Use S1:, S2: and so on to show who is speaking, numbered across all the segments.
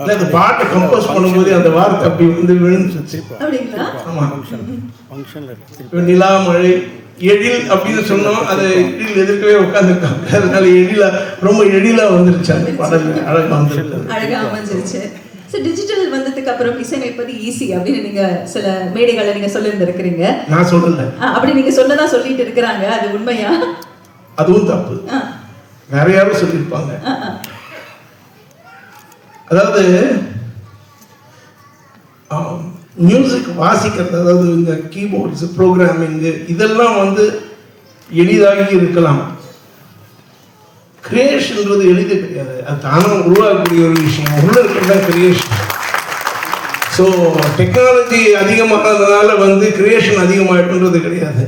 S1: அந்த பாட்டை கம்போஸ் பண்ணும்போது அந்த வார்த்தை அப்படி வந்து விழுந்துச்சு. ஆமாம், நிலா மழை எழில் அப்படின்னு சொன்னோம். அதை எழில் எதிர்க்கவே உட்காந்துருக்காங்க. அதனால எழிலா ரொம்ப எழிலா வந்துருச்சு. அந்த பாடல் அழகா வந்துருக்கு,
S2: அழகா அமைஞ்சிருச்சு. டிஜிட்டல் வந்ததுக்கு அப்புறம் இசையமைப்பது ஈஸி அப்படின்னு நீங்க சில மேடைகள்ல நீங்க சொல்லியிருந்திருக்கிறீங்க.
S1: நான் சொல்லல,
S2: அப்படி நீங்க சொன்னதா சொல்லிட்டு இருக்கிறாங்க. அது உண்மையா?
S1: அதுவும் தப்பு. வேற யாரும் சொல்லியிருப்பாங்க. அதாவது மியூசிக் வாசிக்கிறது, அதாவது இந்த கீபோர்ட்ஸ் ப்ரோக்ராமிங்கு இதெல்லாம் வந்து எளிதாகி இருக்கலாம். கிரியேஷன்றது எளிது கிடையாது. அது தானும் உருவாக்கக்கூடிய ஒரு விஷயம். உள்ள இருக்கிறதா கிரியேஷன். ஸோ டெக்னாலஜி அதிகமானதுனால வந்து கிரியேஷன் அதிகமாகிட்டுன்றது கிடையாது.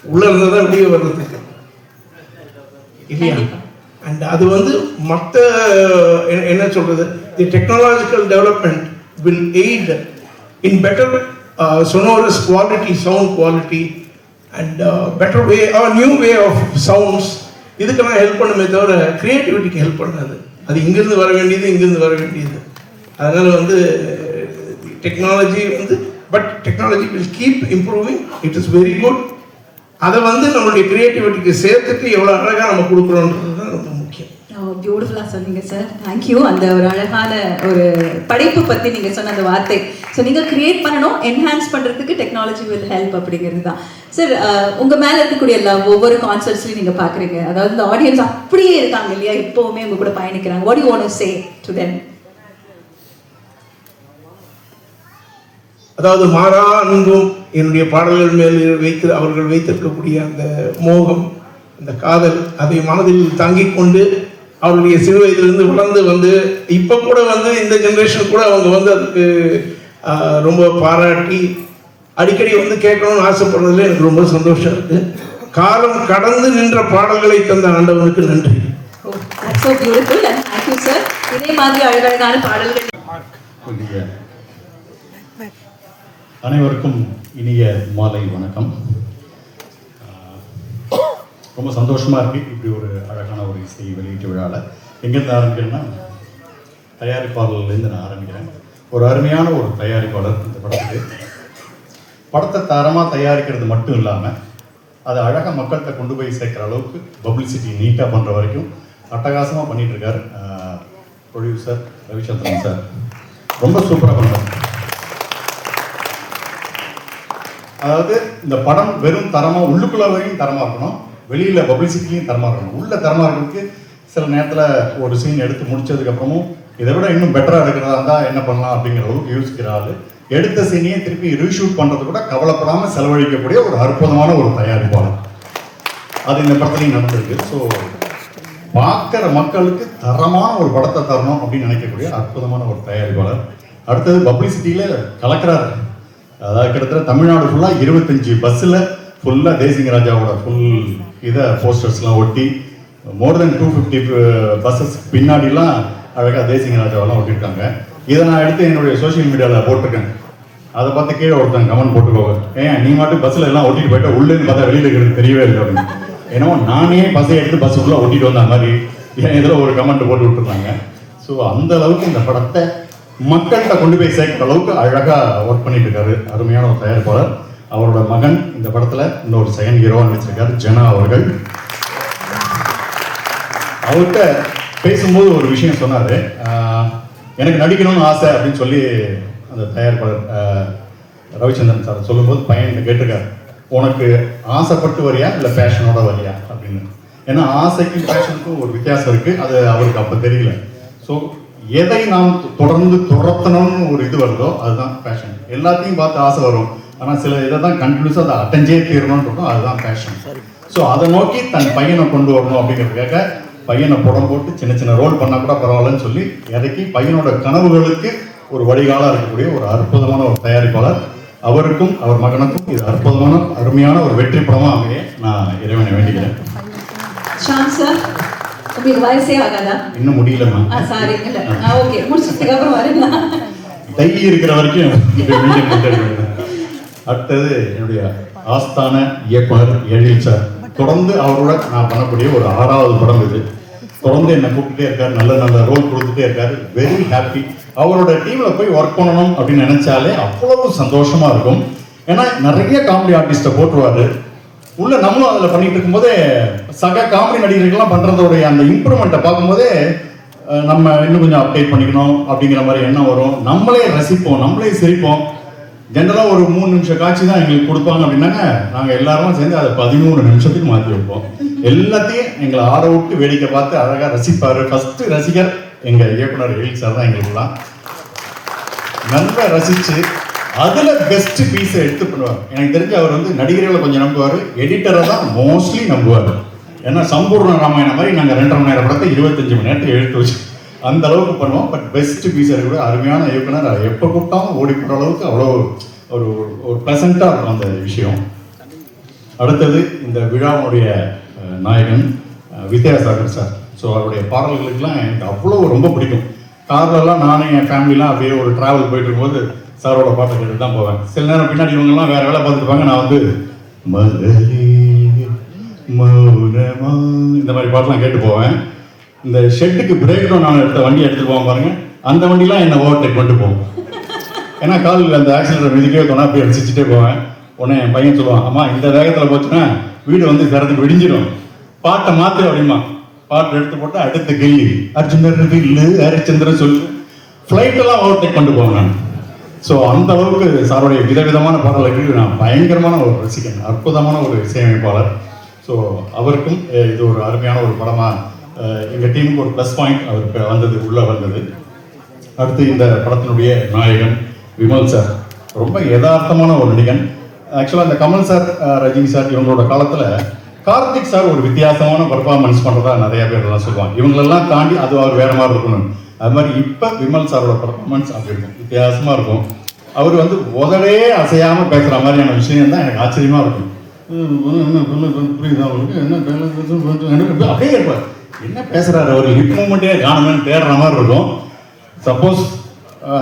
S1: உள்ள இருந்ததான் வெளியே வர்றதுக்கு இல்லையா? அண்ட் அது வந்து மற்ற என்ன சொல்றது, the technological development will aid in better sonorous quality, sound quality and better way or new way of sounds. இதுக்கெல்லாம் ஹெல்ப் பண்ணுமே தவிர கிரியேட்டிவிட்டிக்கு ஹெல்ப் பண்ணாது. அது இங்கிருந்து வர வேண்டியது இங்கிருந்து வர வேண்டியது. அதனால வந்து டெக்னாலஜி வந்து but technology will keep improving. It is very good. அதை வந்து நம்மளுடைய கிரியேட்டிவிட்டிக்கு சேர்த்துட்டு எவ்வளோ அழகாக நம்ம கொடுக்குறோன்றது தான் ரொம்ப முக்கியம்.
S2: பியூட்டிஃபுல்லாக சொன்னீங்க சார். தேங்க்யூ. அந்த ஒரு அழகான ஒரு படைப்பு பற்றி நீங்கள் சொன்ன அந்த வார்த்தை. ஸோ நீங்கள் கிரியேட் பண்ணணும், என்ஹான்ஸ் பண்ணுறதுக்கு டெக்னாலஜி வில் ஹெல்ப் அப்படிங்கிறது தான் சார். உங்கள் மேலே இருக்கக்கூடிய ஒவ்வொரு கான்சர்ட்ஸ்லையும் நீங்கள் பார்க்குறீங்க, அதாவது இந்த ஆடியன்ஸ் அப்படியே இருக்காங்க இல்லையா, எப்போவுமே உங்க கூட பயணிக்கிறாங்க. What you want to say to them?
S1: அதாவது மாறா அன்பும் என்னுடைய பாடல்கள் மேல் அவர்கள் வைத்திருக்கக்கூடிய அந்த மோகம், அந்த காதல், அதை மனதில் தாங்கிக் கொண்டு அவருடைய சிறு வயதிலிருந்து வளர்ந்து வந்து இப்போ கூட வந்து இந்த ஜென்ரேஷன் கூட அவங்க வந்து அதுக்கு ரொம்ப பாராட்டி அடிக்கடி வந்து கேட்கணும்னு ஆசைப்படுறதுல எனக்கு ரொம்ப சந்தோஷம் இருக்கு. காலம் கடந்து நின்ற பாடல்களை தந்த ஆண்டவனுக்கு நன்றி.
S2: இதே மாதிரி அழகழகான பாடல்கள்.
S3: அனைவருக்கும் இனிய மாலை வணக்கம். ரொம்ப சந்தோஷமாக இருக்குது இப்படி ஒரு அழகான ஒரு இசை வெளியீட்டு விழாவில். எங்கேருந்து ஆரம்பிக்கிறேன்னா, தயாரிப்பாளர்லேருந்து நான் ஆரம்பிக்கிறேன். ஒரு அருமையான ஒரு தயாரிப்பாளர் இந்த படத்துக்கு. படத்தை தரமாக தயாரிக்கிறது மட்டும் இல்லாமல் அதை அழகாக மக்கள்கிட்ட கொண்டு போய் சேர்க்குற அளவுக்கு பப்ளிசிட்டி நீட்டாக பண்ணுற வரைக்கும் அட்டகாசமாக பண்ணிகிட்ருக்கார் ப்ரொடியூசர் ரவிச்சந்திரன் சார். ரொம்ப சூப்பராக பண்ணுறாரு. அதாவது இந்த படம் வெறும் தரமாக உள்ளுக்குள்ள வரையும் தரமாக இருக்கணும், வெளியில் பப்ளிசிட்டிலையும் தரமாக இருக்கணும். உள்ள தரமாக இருக்கிறதுக்கு சில நேரத்தில் ஒரு சீன் எடுத்து முடிச்சதுக்கப்புறமும் இதை விட இன்னும் பெட்டராக எடுக்கிறதா இருந்தால் என்ன பண்ணலாம் அப்படிங்கிற அளவுக்கு யோசிக்கிற ஆள். எடுத்த சீனையே திருப்பி ரீஷூட் பண்ணுறது கூட கவலைப்படாமல் செலவழிக்கக்கூடிய ஒரு அற்புதமான ஒரு தயாரிப்பாளர். அது இந்த படத்துலையும் நடந்திருக்கு. ஸோ பார்க்குற மக்களுக்கு தரமான ஒரு படத்தை தரணும் அப்படின்னு நினைக்கக்கூடிய அற்புதமான ஒரு தயாரிப்பாளர். அடுத்தது பப்ளிசிட்டியில் கலக்கிறாரு. அதாவது கிட்டத்தட்ட தமிழ்நாடு ஃபுல்லாக 25 பஸ்ஸில் ஃபுல்லாக தேசிங்க ராஜாவோட ஃபுல் இதை போஸ்டர்ஸ்லாம் ஒட்டி மோர் தென் 250 பஸ்ஸஸ் பின்னாடிலாம் அழகாக தேசிங்க ராஜாவெல்லாம் ஒட்டியிருக்காங்க. இதை நான் எடுத்து என்னுடைய சோஷியல் மீடியாவில் போட்டிருக்கேன். அதை பார்த்து கீழே ஒருத்தன் கமெண்ட் போட்டுக்கோங்க, ஏன் நீ மட்டும் பஸ்ஸில் எல்லாம் ஒட்டிட்டு போயிட்டா உள்ளேன்னு பார்த்தா வெளியில் இருக்கிறது தெரியவே இல்லை அப்படின்னு. ஏன்னா நானே பஸ்ஸை எடுத்து பஸ்ஸுக்குள்ளே ஒட்டிட்டு வந்த மாதிரி என் இதில் ஒரு கமெண்ட் போட்டு விட்டுருந்தாங்க. ஸோ அந்த அளவுக்கு இந்த படத்தை மக்கள்கிட்ட கொண்டு போய் சேர்க்கிற அளவுக்கு அழகாக ஒர்க் பண்ணிட்டு இருக்காரு அருமையான ஒரு தயாரிப்பாளர். அவரோட மகன் இந்த படத்தில் இன்னொரு செகண்ட் ஹீரோவாக நடிச்சிருக்காரு, ஜனா அவர்கள். அவர்கிட்ட பேசும்போது ஒரு விஷயம் சொன்னார், எனக்கு நடிக்கணும்னு ஆசை அப்படின்னு சொல்லி அந்த தயாரிப்பாளர் ரவிச்சந்திரன் சார் சொல்லும்போது பையன் கேட்டிருக்காரு, உனக்கு ஆசைப்பட்டு வரியா இல்லை பேஷனோட வரியா அப்படின்னு. ஏன்னா ஆசைக்கும் பேஷனுக்கும் ஒரு வித்தியாசம் இருக்குது, அது அவருக்கு அப்போ தெரியல. ஸோ எதை நாம் தொடர்ந்து துரத்தணும்னு ஒரு இது வருதோ அதுதான் பேஷன். எல்லாத்தையும் பார்த்து ஆசை வரும், ஆனால் சில இதை தான் கண்டினியூஸாக அதை அட்டெஞ்சே தீரணும்னு இருக்கும், அதுதான் பேஷன். ஸோ அதை நோக்கி தன் பையனை கொண்டு வரணும் அப்படிங்கிறதுக்காக பையனை புடம் போட்டு சின்ன சின்ன ரோல் பண்ணால் கூட பரவாயில்லன்னு சொல்லி இறக்கி பையனோட கனவுகளுக்கு ஒரு வடிகாலாக இருக்கக்கூடிய ஒரு அற்புதமான ஒரு தயாரிப்பாளர். அவருக்கும் அவர் மகனுக்கும் இது அற்புதமான அருமையான ஒரு வெற்றி படமாக அமைய நான் இறைவனை வேண்டிக்கிறேன்.
S2: உங்களுக்கு வயசே ஆகாதா?
S3: இன்னும் முடியலம்மா.
S2: சாரி, இல்ல ஓகே, முடிச்சதுக்கு அப்புறம் வரேன்.
S3: தையி இருக்கிற வரைக்கும். அடுத்தது என்னுடைய ஆஸ்தான இயக்குனர் எழில் சார். தொடர்ந்து அவரோட நான் பண்ணக்கூடிய ஒரு 6வது படம் இது. தொடர்ந்து என்னை கூப்பிட்டுட்டே இருக்காரு, நல்ல நல்ல ரோல் கொடுத்துட்டே இருக்காரு. Very happy. அவரோட டீம்ல போய் ஒர்க் பண்ணணும் அப்படின்னு நினைச்சாலே அவ்வளவு சந்தோஷமா இருக்கும். ஏன்னா நிறைய காமெடி ஆர்டிஸ்ட்டை போட்டுருவாரு உள்ள. நம்மளும் அதில் பண்ணிட்டு இருக்கும்போதே சக காமெடி நடிகர்கள்லாம் பண்றதோடைய அந்த இம்ப்ரூவ்மெண்ட்டை பார்க்கும்போதே நம்ம இன்னும் கொஞ்சம் அப்டேட் பண்ணிக்கணும் அப்படிங்கிற மாதிரி எண்ணம் வரும். நம்மளே ரசிப்போம், நம்மளே சிரிப்போம். ஜென்ரலாக ஒரு 3 நிமிஷம் காட்சி தான் எங்களுக்கு கொடுப்பாங்க அப்படின்னாங்க, நாங்கள் எல்லாரும் சேர்ந்து அதை 13 நிமிஷத்துக்கு மாற்றி வைப்போம். எல்லாத்தையும் எங்களை ஆட விட்டு வேடிக்கை பார்த்து அழகாக ரசிப்பார். ஃபர்ஸ்ட் ரசிகர் எங்கள் இயக்குனர் எழில் சார் தான். எங்களுக்குலாம் நல்லா ரசித்து அதில் பெஸ்ட் பீஸை எடுத்து பண்ணுவார். எனக்கு தெரிஞ்சு அவர் வந்து நடிகர்களை கொஞ்சம் நம்புவார், எடிட்டரை தான் மோஸ்ட்லி நம்புவார். ஏன்னா சம்பூர்ண ராமாயணம் மாதிரி நாங்கள் 2.5 மணி நேரம் படத்தை 25 மணி நேரத்துக்கு எடுத்து வச்சு அந்த அளவுக்கு பண்ணுவோம். பட் பெஸ்ட் பீஸர் கூட அருமையான இயக்குனர். அதை எப்போ கூப்பிட்டாலும் ஓடி போடுற அளவுக்கு அவ்வளோ ஒரு ஒரு ப்ளசண்ட்டாக இருக்கும் அந்த விஷயம். அடுத்தது இந்த விழாவுடைய நாயகன் வித்யாசாகர் சார். ஸோ அவருடைய பாடல்களுக்கெல்லாம் எனக்கு அவ்வளோ ரொம்ப பிடிக்கும். கார்லெல்லாம் நானும் என் ஃபேமிலிலாம் அப்படியே ஒரு ட்ராவல் போயிட்டு இருக்கும்போது சாரோட பாட்டை கேட்டு தான் போவேன். சில நேரம் பின்னாடி இவங்கெல்லாம் வேறு வேலை பார்த்துருப்பாங்க, நான் வந்து மகளே மௌனமா இந்த மாதிரி பாட்டெலாம் கேட்டு போவேன். இந்த ஷெட்டுக்கு பிரேக் டவுன் நான் எடுத்த வண்டி எடுத்துட்டு போவோம் பாருங்க, அந்த வண்டிலாம் என்னை ஓவர்டேக் பண்ணிட்டு போகும். ஏன்னா காலில் அந்த ஆக்சிடென்ட் மிதிக்கவே தோணா அப்படியே அடிச்சுட்டே போவேன். உடனே என் பையன் சொல்லுவான், அம்மா இந்த வேகத்தில் போச்சுன்னா வீடு வந்து திறந்து விடிஞ்சிடும், பாட்டை மாற்று அப்படிமா. பாட்டு எடுத்து போட்டால் அடுத்த கில்லி அர்ஜுனர் வில்லு ஹரிச்சந்திரன் சொல்லு ஃப்ளைட்டெல்லாம் ஓவர்டேக் பண்ணிட்டு போவேன் நான். ஸோ அந்த அளவுக்கு சாருடைய விதவிதமான பாடலுக்கு நான் பயங்கரமான ஒரு ரசிகன், அற்புதமான ஒரு இசையமைப்பாளர். ஸோ அவருக்கும் இது ஒரு அருமையான ஒரு படமாக எங்கள் டீமுக்கு ஒரு ப்ளஸ் பாயிண்ட் அவருக்கு வந்தது, உள்ளே வந்தது. அடுத்து இந்த படத்தினுடைய நாயகன் விமல் சார். ரொம்ப யதார்த்தமான ஒரு நடிகன். ஆக்சுவலாக இந்த கமல் சார், ரஜினி சார் இவங்களோட காலத்தில் கார்த்திக் சார் ஒரு வித்தியாசமான பர்ஃபார்மன்ஸ் பண்ணுறதா நிறைய பேர்லாம் சொல்லுவாங்க. இவங்களெல்லாம் தாண்டி அது அவர் வேறு மாதிரி இருக்கணும். அது மாதிரி இப்போ விமல் சாரோட பர்ஃபார்மன்ஸ் அப்படி இருக்கும், வித்தியாசமாக இருக்கும். அவர் வந்து உதவே அசையாமல் பேசுகிற மாதிரியான விஷயம் தான் எனக்கு ஆச்சரியமாக இருக்கும். புரியுதா அவங்களுக்கு என்ன அப்படியே இருப்பார், என்ன பேசுகிறாரு அவர், லிப் மூமெண்ட்டே காணுமேனு தேடுற மாதிரி இருக்கும். சப்போஸ்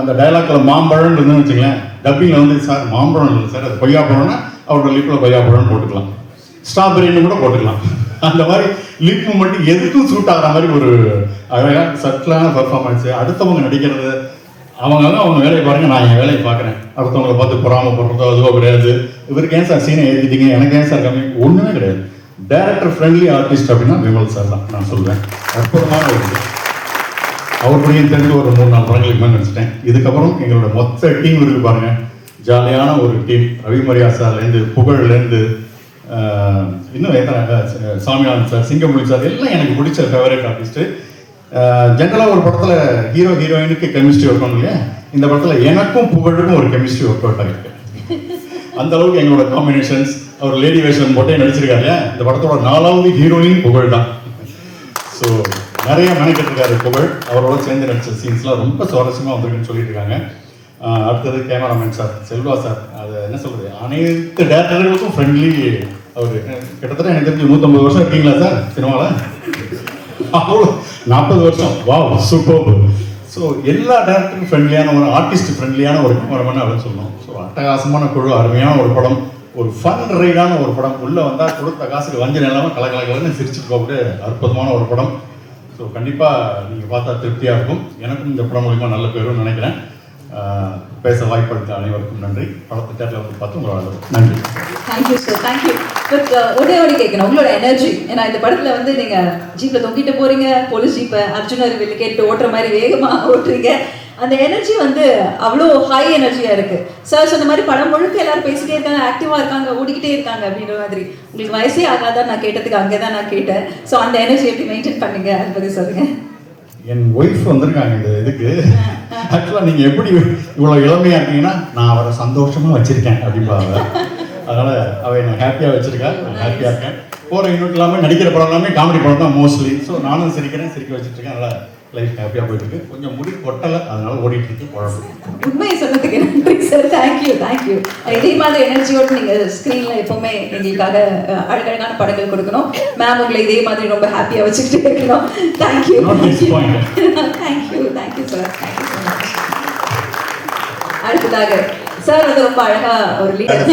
S3: அந்த டைலாக்ல மாம்பழம்னு இருந்துன்னு வச்சுங்களேன், டப்பிங்கில் வந்து சார் மாம்பழம் இல்லை சார் அது கொய்யாப்பழம்னா அவரோட லிப்பில் கொய்யாப்பழம்னு போட்டுக்கலாம், ஸ்ட்ராபெரின்னு கூட போட்டுக்கலாம். அந்த மாதிரி லிப் மூமெண்ட் எதுக்கும் சூட் ஆகிற மாதிரி ஒரு அழகாக சட்டிலான பர்ஃபார்மன்ஸு. அடுத்தவங்க நடிக்கிறது அவங்க வேலையை பாருங்கள், நான் என் வேலையை பார்க்குறேன். அடுத்தவங்களை பார்த்து பொறாமப்படுறதோ அதுவோ கிடையாது. இவருக்கு ஏன் சார் சீனை ஏற்றிட்டீங்க, எனக்கு ஏன் சார் கம்மி, ஒன்றுமே கிடையாது. டைரக்டர் ஃப்ரெண்ட்லி ஆர்டிஸ்ட் அப்படின்னா விமல் சார் தான் நான் சொல்லுவேன். அற்புதமான ஒரு அவருடைய தெரிஞ்சு ஒரு 3-4 படங்களுக்கு மேலே நடிச்சிட்டேன். இதுக்கப்புறம் எங்களோட மொத்த டீம் இருக்கு பாருங்க, ஜாலியான ஒரு டீம். ரவி மரியா சார்லேருந்து புகழ்லேருந்து இன்னும் சாமிநாதன் சார், சிங்கமொழி சார் எல்லாம் எனக்கு பிடிச்ச ஃபேவரட் ஆர்டிஸ்ட்டு. ஜென்ரலாக ஒரு படத்தில் ஹீரோ ஹீரோயினுக்கு கெமிஸ்ட்ரி ஒர்க் பண்ணல, இந்த படத்தில் எனக்கும் புகழுக்கும் ஒரு கெமிஸ்ட்ரி ஒர்க் அவுட் ஆகிருக்கு. அந்த அளவுக்கு எங்களோட காம்பினேஷன்ஸ். அவர் லேடி வேஷன் போட்டே நடிச்சிருக்காரு. இந்த படத்தோட 4வது ஹீரோயின் புகழ் தான். ஸோ நிறைய மெனக்கெட்டிருக்காரு புகழ். அவரோட சேர்ந்து நடிச்ச சீன்ஸ்லாம் ரொம்ப சுவாரஸ்யமாக வந்திருக்குன்னு சொல்லிட்டு இருக்காங்க. அடுத்தது கேமராமேன் சார் செல்வா சார். அது என்ன சொல்கிறது, அனைத்து டேரக்டர்களுக்கும் ஃப்ரெண்ட்லி. அவர் கிட்டத்தட்ட எனக்கு தெரிஞ்சு 150 வருஷம் இருக்கீங்களா சார் சினிமாவில்? அவ்வளோ 40 வருஷம். வா சூப்பர். ஸோ எல்லா டேரக்டருக்கும் ஃப்ரெண்ட்லியான ஒரு ஆர்டிஸ்ட், ஃப்ரெண்ட்லியான ஒரு கேமராமேன் அப்படின்னு சொல்லணும். ஸோ அட்டகாசமான குழு, அருமையான ஒரு படம், ஒரு ஃபன் ரைடான ஒரு படம். உள்ளே வந்தால் கொடுத்த காசுக்கு வஞ்சம் இல்லாமல் கலகலன்னு சிரிச்சுட்டு போகக்கூடிய அற்புதமான ஒரு படம். ஸோ கண்டிப்பாக நீங்கள் பார்த்தா திருப்தியாக இருக்கும். எனக்கும் இந்த படம் மூலிமா நல்ல பேருன்னு நினைக்கிறேன். பேச வாய்ப்பளித்த அனைவருக்கும் நன்றி. படத்தை தேட்டரில் வந்து பார்த்து உங்களோட நன்றி.
S2: Thank you sir, thank you. பட் ஓடி கேட்கணும் உங்களோட எனர்ஜி. ஏன்னா இந்த படத்தில் வந்து நீங்கள் ஜீப்பில் தொங்கிட்டு போகிறீங்க, போலீஸ் ஜீப்பை அர்ஜுனர் வெளில கேட்டு ஓட்டுற மாதிரி வேகமாக ஓட்டுறீங்க. அந்த எனர்ஜி வந்து அவ்வளோ ஹை எனர்ஜியாக இருக்குது. சார் சொன்ன மாதிரி படம் முழுக்க எல்லாரும் பேசிகிட்டே இருக்காங்க, ஆக்டிவாக இருக்காங்க, ஓடிக்கிட்டே இருக்காங்க அப்படின்ற மாதிரி. உங்களுக்கு வயசே ஆகாதான் நான் கேட்டதுக்கு அங்கே தான் நான் கேட்டேன். ஸோ அந்த எனர்ஜி எப்படி மெயின்டைன் பண்ணீங்க அதை பற்றி சொல்லுங்கள்.
S3: என் ஒய்ஃப் வந்திருக்காங்க இந்த இதுக்கு. ஆக்சுவலாக நீங்கள் எப்படி இவ்வளோ இளமையாக இருக்கீங்கன்னா நான் அவரை சந்தோஷமாக வச்சுருக்கேன் அப்படின்பாங்க. அதனால் அவரை நான் ஹாப்பியாக வச்சுருக்கேன், நான் ஹாப்பியாக இருக்கேன். போகிற யூனிட் எல்லாமே நடிக்கிற படம் எல்லாமே காமெடி படம் தான் மோஸ்ட்லி. ஸோ நானும் சிரிக்கிறேன், சிரிக்க வச்சுட்ருக்கேன். அதனால் லைஃப் ஹாப்பியாக போயிட்டுருக்கு. கொஞ்சம் முடி கொட்டலை, அதனால ஓடிட்டுருக்கு குழம்பு.
S2: உண்மையை சொன்னதுக்கு நன்றி சார். தேங்க்யூ. இதே மாதிரி எனர்ஜியோடு நீங்கள் ஸ்க்ரீனில் எப்போவுமே எங்களுக்காக அழகழகான படங்கள் கொடுக்கணும். மேம் உங்களை இதே மாதிரி ரொம்ப ஹாப்பியாக வச்சுக்கிட்டே இருக்கணும். Thank you sir. அடுத்ததாக சார் வந்து ரொம்ப அழகாக ஒரு லீடர்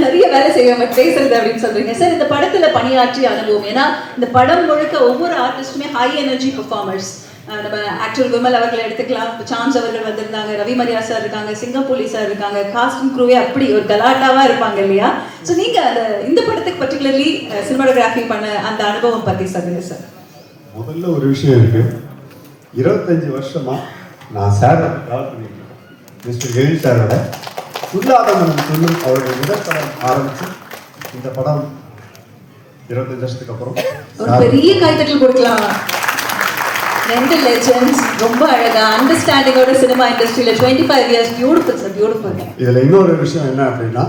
S2: நிறைய வேலை செய்யாம பேசுறது அப்படின்னு சொல்றீங்க சார். இந்த படத்துல பணியாற்றிய அனுபவம், ஏன்னா இந்த படம் முழுக்க ஒவ்வொரு ஆர்டிஸ்டுமே ஹை எனர்ஜி பெர்ஃபார்மர்ஸ். நம்ம ஆக்சுவல் விமல் அவர்களை எடுத்துக்கலாம், சான்ஸ் அவர்கள் வந்திருந்தாங்க, ரவி மரியா சார் இருக்காங்க, சிங்கப்பூலி சார் இருக்காங்க, காஸ்ட் அண்ட் க்ரூவே அப்படி ஒரு கலாட்டாவா இருப்பாங்க இல்லையா? ஸோ நீங்க இந்த படத்துக்கு பர்டிகுலர்லி சினிமாட்டோகிராஃபி பண்ண அந்த அனுபவம் பத்தி சொல்லுங்க சார்.
S4: முதல்ல ஒரு விஷயம் இருக்கு. 25 வருஷமா நான் சார் ட்ராவல் பண்ணிட்டு இருக்கேன். மிஸ்டர் எழில் சாரோட துல்லாத மனம் துள்ளும் அவருடைய முதல் படம் ஆரம்பிச்சு இந்த படம் 25 வருஷத்துக்கு அப்புறம்
S2: ஒரு பெரிய கைத்தட்டல் கொடுக்கலாம். ரெண்டு லெஜெண்ட்ஸ், ரொம்ப அழகா அண்டர்ஸ்டாண்டிங்கோட சினிமா இண்டஸ்ட்ரியில 25 இயர்ஸ். Beautiful sir, beautiful.
S4: இதுல இன்னொரு விஷயம் என்ன அப்படின்னா,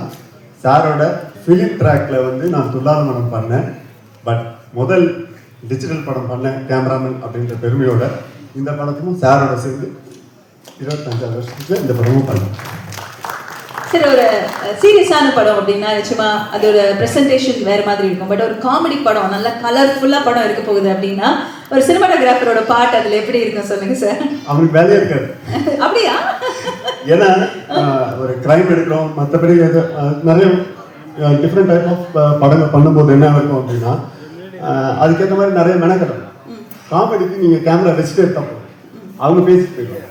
S4: சாரோட ஃபிலிம் ட்ராக்ல வந்து நான் துல்லாத மனம் பண்ணேன். பட் முதல் டிஜிட்டல் படம் பண்ணேன் கேமராமேன் அப்படின்ற பெருமையோட இந்த படத்துக்கும் சாரோட சேர்ந்து 25 வருஷத்துக்கு இந்த படமும் பண்ணேன்.
S2: சார், ஒரு சீரியஸான படம் அப்படின்னா நிச்சயமா அதோட பிரசன்டேஷன் வேற மாதிரி இருக்கும். பட் ஒரு காமெடி படம், நல்ல கலர்ஃபுல்லா படம் இருக்க போகுது அப்படின்னா ஒரு சினிமாட்டோகிராஃபரோட பார்ட் அதுல எப்படி இருக்கும் சொல்லுங்க சார்.
S4: அவனுக்கு வேலையே இருக்காது.
S2: அப்படியா?
S4: ஏன்னா ஒரு கிரைம் எடுக்கிறோம், மற்றபடி நிறைய டிஃப்ரெண்ட் டைப் ஆஃப் படங்கள் பண்ணும்போது என்ன இருக்கும் அப்படின்னா அதுக்கேற்ற மாதிரி நிறைய மெனக்கட்டும். காமெடிக்கு நீங்க கேமரா வச்சுட்டு எடுத்தா போதும், அவங்க பேசிட்டு போயிடுவாங்க.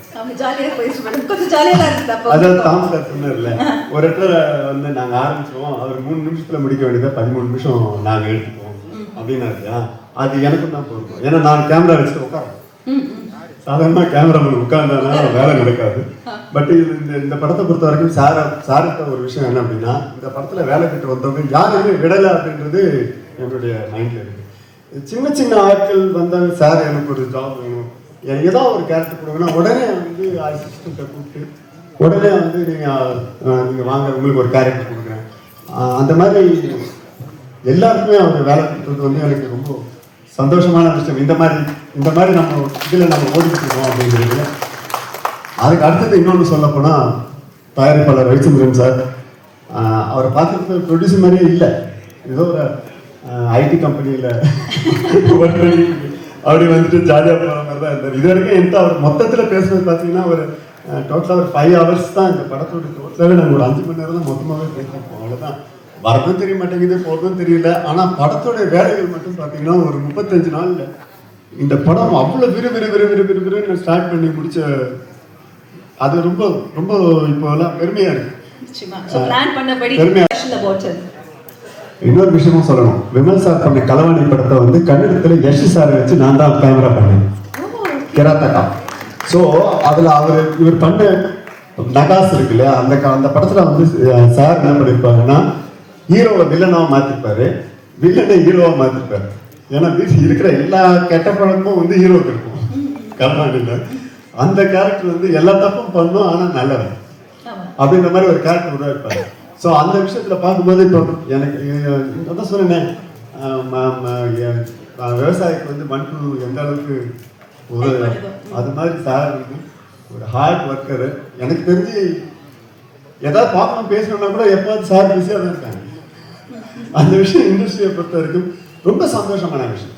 S4: அதாவது தாமஸ் சொன்னார்ல, ஒரு இடத்துல வந்து நாங்க ஆரம்பிச்சிருவோம், அவர் 3 நிமிஷத்துல முடிக்க வேண்டியதை 13 நிமிஷம் நாங்க எடுத்துக்குவோம் அப்படின்னா அது எனக்கும் தான் பொறுக்கும். ஏன்னா நான் கேமரா வச்சுட்டு உட்காரோம். சாதாரண கேமராமேன் உட்கார்ந்ததுனால வேலை நடக்காது. பட் இது இந்த படத்தை பொறுத்த வரைக்கும் சார்கிட்ட ஒரு விஷயம் என்ன அப்படின்னா, இந்த படத்துல வேலை கிட்ட வந்தவங்க யாருமே விடலை அப்படின்றது என்னுடைய மைண்ட்ல இருக்கு. சின்ன சின்ன ஆட்கள் வந்தாங்க, சார் எனக்கு ஒரு ஜாப் வேணும், எனக்கு ஏதோ ஒரு கேரக்டர் கொடுங்கன்னா உடனே வந்து அசிஸ்டண்ட்டை கூப்பிட்டு உடனே வந்து நீங்கள் வாங்க உங்களுக்கு ஒரு கேரக்டர் கொடுக்குறேன். அந்த மாதிரி எல்லாருக்குமே அவங்க வேலை கொடுத்தது வந்து எனக்கு ரொம்ப சந்தோஷமான விஷயம். இந்த மாதிரி நம்ம இதில் நம்ம ஓடிக்கிட்டு இருக்கோம் அப்படிங்கிறது. அதுக்கு அடுத்தது இன்னொன்று சொல்ல போனால் தயாரிப்பாளர் ரவிச்சந்திரன் சார், அவரை பார்க்குறது ப்ரொடியூசர் மாதிரியே இல்லை, ஏதோ ஒரு ஐடி கம்பெனியில் ஒர்க் பண்ணி அப்படி வந்துட்டு ஜாலியாக போகிற மாதிரி தான் இருந்தார். இது வரைக்கும் என்கிட்ட அவர் மொத்தத்தில் பேசுறது பார்த்தீங்கன்னா ஒரு டோட்டலாக ஒரு 5 hours தான். இந்த படத்தோட டோட்டலாகவே நாங்கள் ஒரு 5 மணி நேரம் தான் மொத்தமாகவே பேசியிருப்போம். அவ்வளோதான். வரதும் தெரிய மாட்டேங்குது, போகிறதும் தெரியல. ஆனால் படத்தோட வேலைகள் மட்டும் பார்த்தீங்கன்னா ஒரு 35 நாளில் இந்த படம் அவ்வளோ விறுவிறுன்னு ஸ்டார்ட் பண்ணி முடிச்ச அது ரொம்ப ரொம்ப இப்போலாம் பெருமையாக இருக்கு. இன்னொரு விஷயமும் சொல்லணும், விமல் சார் பண்ண களவாணி படத்தை வந்து கன்னடத்துல யஷ் சாரை வச்சு நான் தான் கேமரா பண்ணேன், கிராத்தகா. ஸோ அதில் இவர் பண்ண நகாஸ் இருக்கு இல்லையா, அந்த படத்தில் வந்து சார் என்ன பண்ணியிருப்பாங்கன்னா ஹீரோவை வில்லனாக மாற்றிருப்பாரு, வில்லனை ஹீரோவாக மாற்றிருப்பாரு. ஏன்னா இருக்கிற எல்லா கெட்ட படமும் வந்து ஹீரோவுக்கு இருக்கும் களவாணியில். அந்த கேரக்டர் வந்து எல்லா தப்பும் பண்ணும் ஆனால் நல்லவன் அப்படின்ற மாதிரி ஒரு கேரக்டர் உருவாயிருப்பாரு. ஸோ அந்த விஷயத்தில் பார்க்கும்போது இப்போ எனக்கு தான் சொன்னேன், விவசாயிக்கு வந்து மண் எந்த அளவுக்கு ஒரு அது மாதிரி சார் வந்து ஒரு ஹார்ட் ஒர்க்கரு. எனக்கு தெரிஞ்சு ஏதாவது பார்க்கணும் பேசணும்னா கூட எப்போது சார் பிஸியாக தான் இருக்காங்க. அந்த விஷயம் இண்டஸ்ட்ரியை பொறுத்த வரைக்கும் ரொம்ப சந்தோஷமான விஷயம்.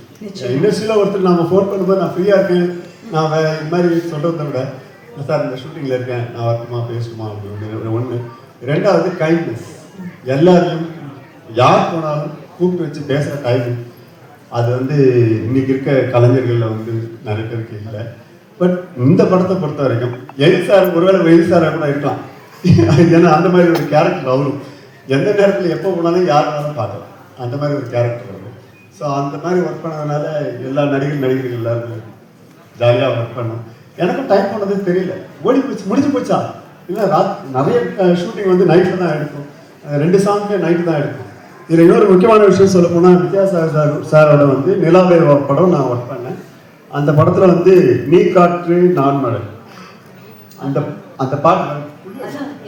S4: இண்டஸ்ட்ரியில் ஒருத்தர் நம்ம ஃபோன் பண்ணும்போது நான் ஃப்ரீயாக இருக்கேன், நான் இந்த மாதிரி சொல்கிறத விட சார் இந்த ஷூட்டிங்கில் இருக்கேன், நான் வரட்டுமா பேசணுமா அப்படின்னு ஒன்று. ரெண்டாவது கைண்ட்னஸ். எல்லாரையும் யார் போனாலும் கூப்பிட்டு வச்சு பேசுகிற டைம் அது வந்து இன்னைக்கு இருக்க கலைஞர்களில் வந்து நிறைய பேருக்கு இல்லை. பட் இந்த படத்தை பொறுத்த வரைக்கும் எழில் சார், ஒருவேளை எழில் சாராக கூட இருக்கலாம். ஏன்னா அந்த மாதிரி ஒரு கேரக்டர் அவரும் எந்த நேரத்தில் எப்போ போனாலும் யார் வேணாலும் பார்க்கலாம், அந்த மாதிரி ஒரு கேரக்டர் வரும். ஸோ அந்த மாதிரி ஒர்க் பண்ணதுனால எல்லா நடிகர்கள் எல்லாருமே ஜாலியாக ஒர்க் பண்ணோம். எனக்கும் டைம் போனதே தெரியல, முடிஞ்சு போச்சா இல்லை. நிறைய ஷூட்டிங் வந்து நைட்டில் தான் எடுக்கும், 2 சாங்ஸே நைட்டு தான் எடுக்கும். இதில் இன்னொரு முக்கியமான விஷயம் சொல்ல போனால் வித்யாசாகர் சாரோட வந்து நிலாவே படம் நான் ஒர்க் பண்ணேன். அந்த படத்தில் வந்து நீ காற்று நான் மழை அந்த பாட்டு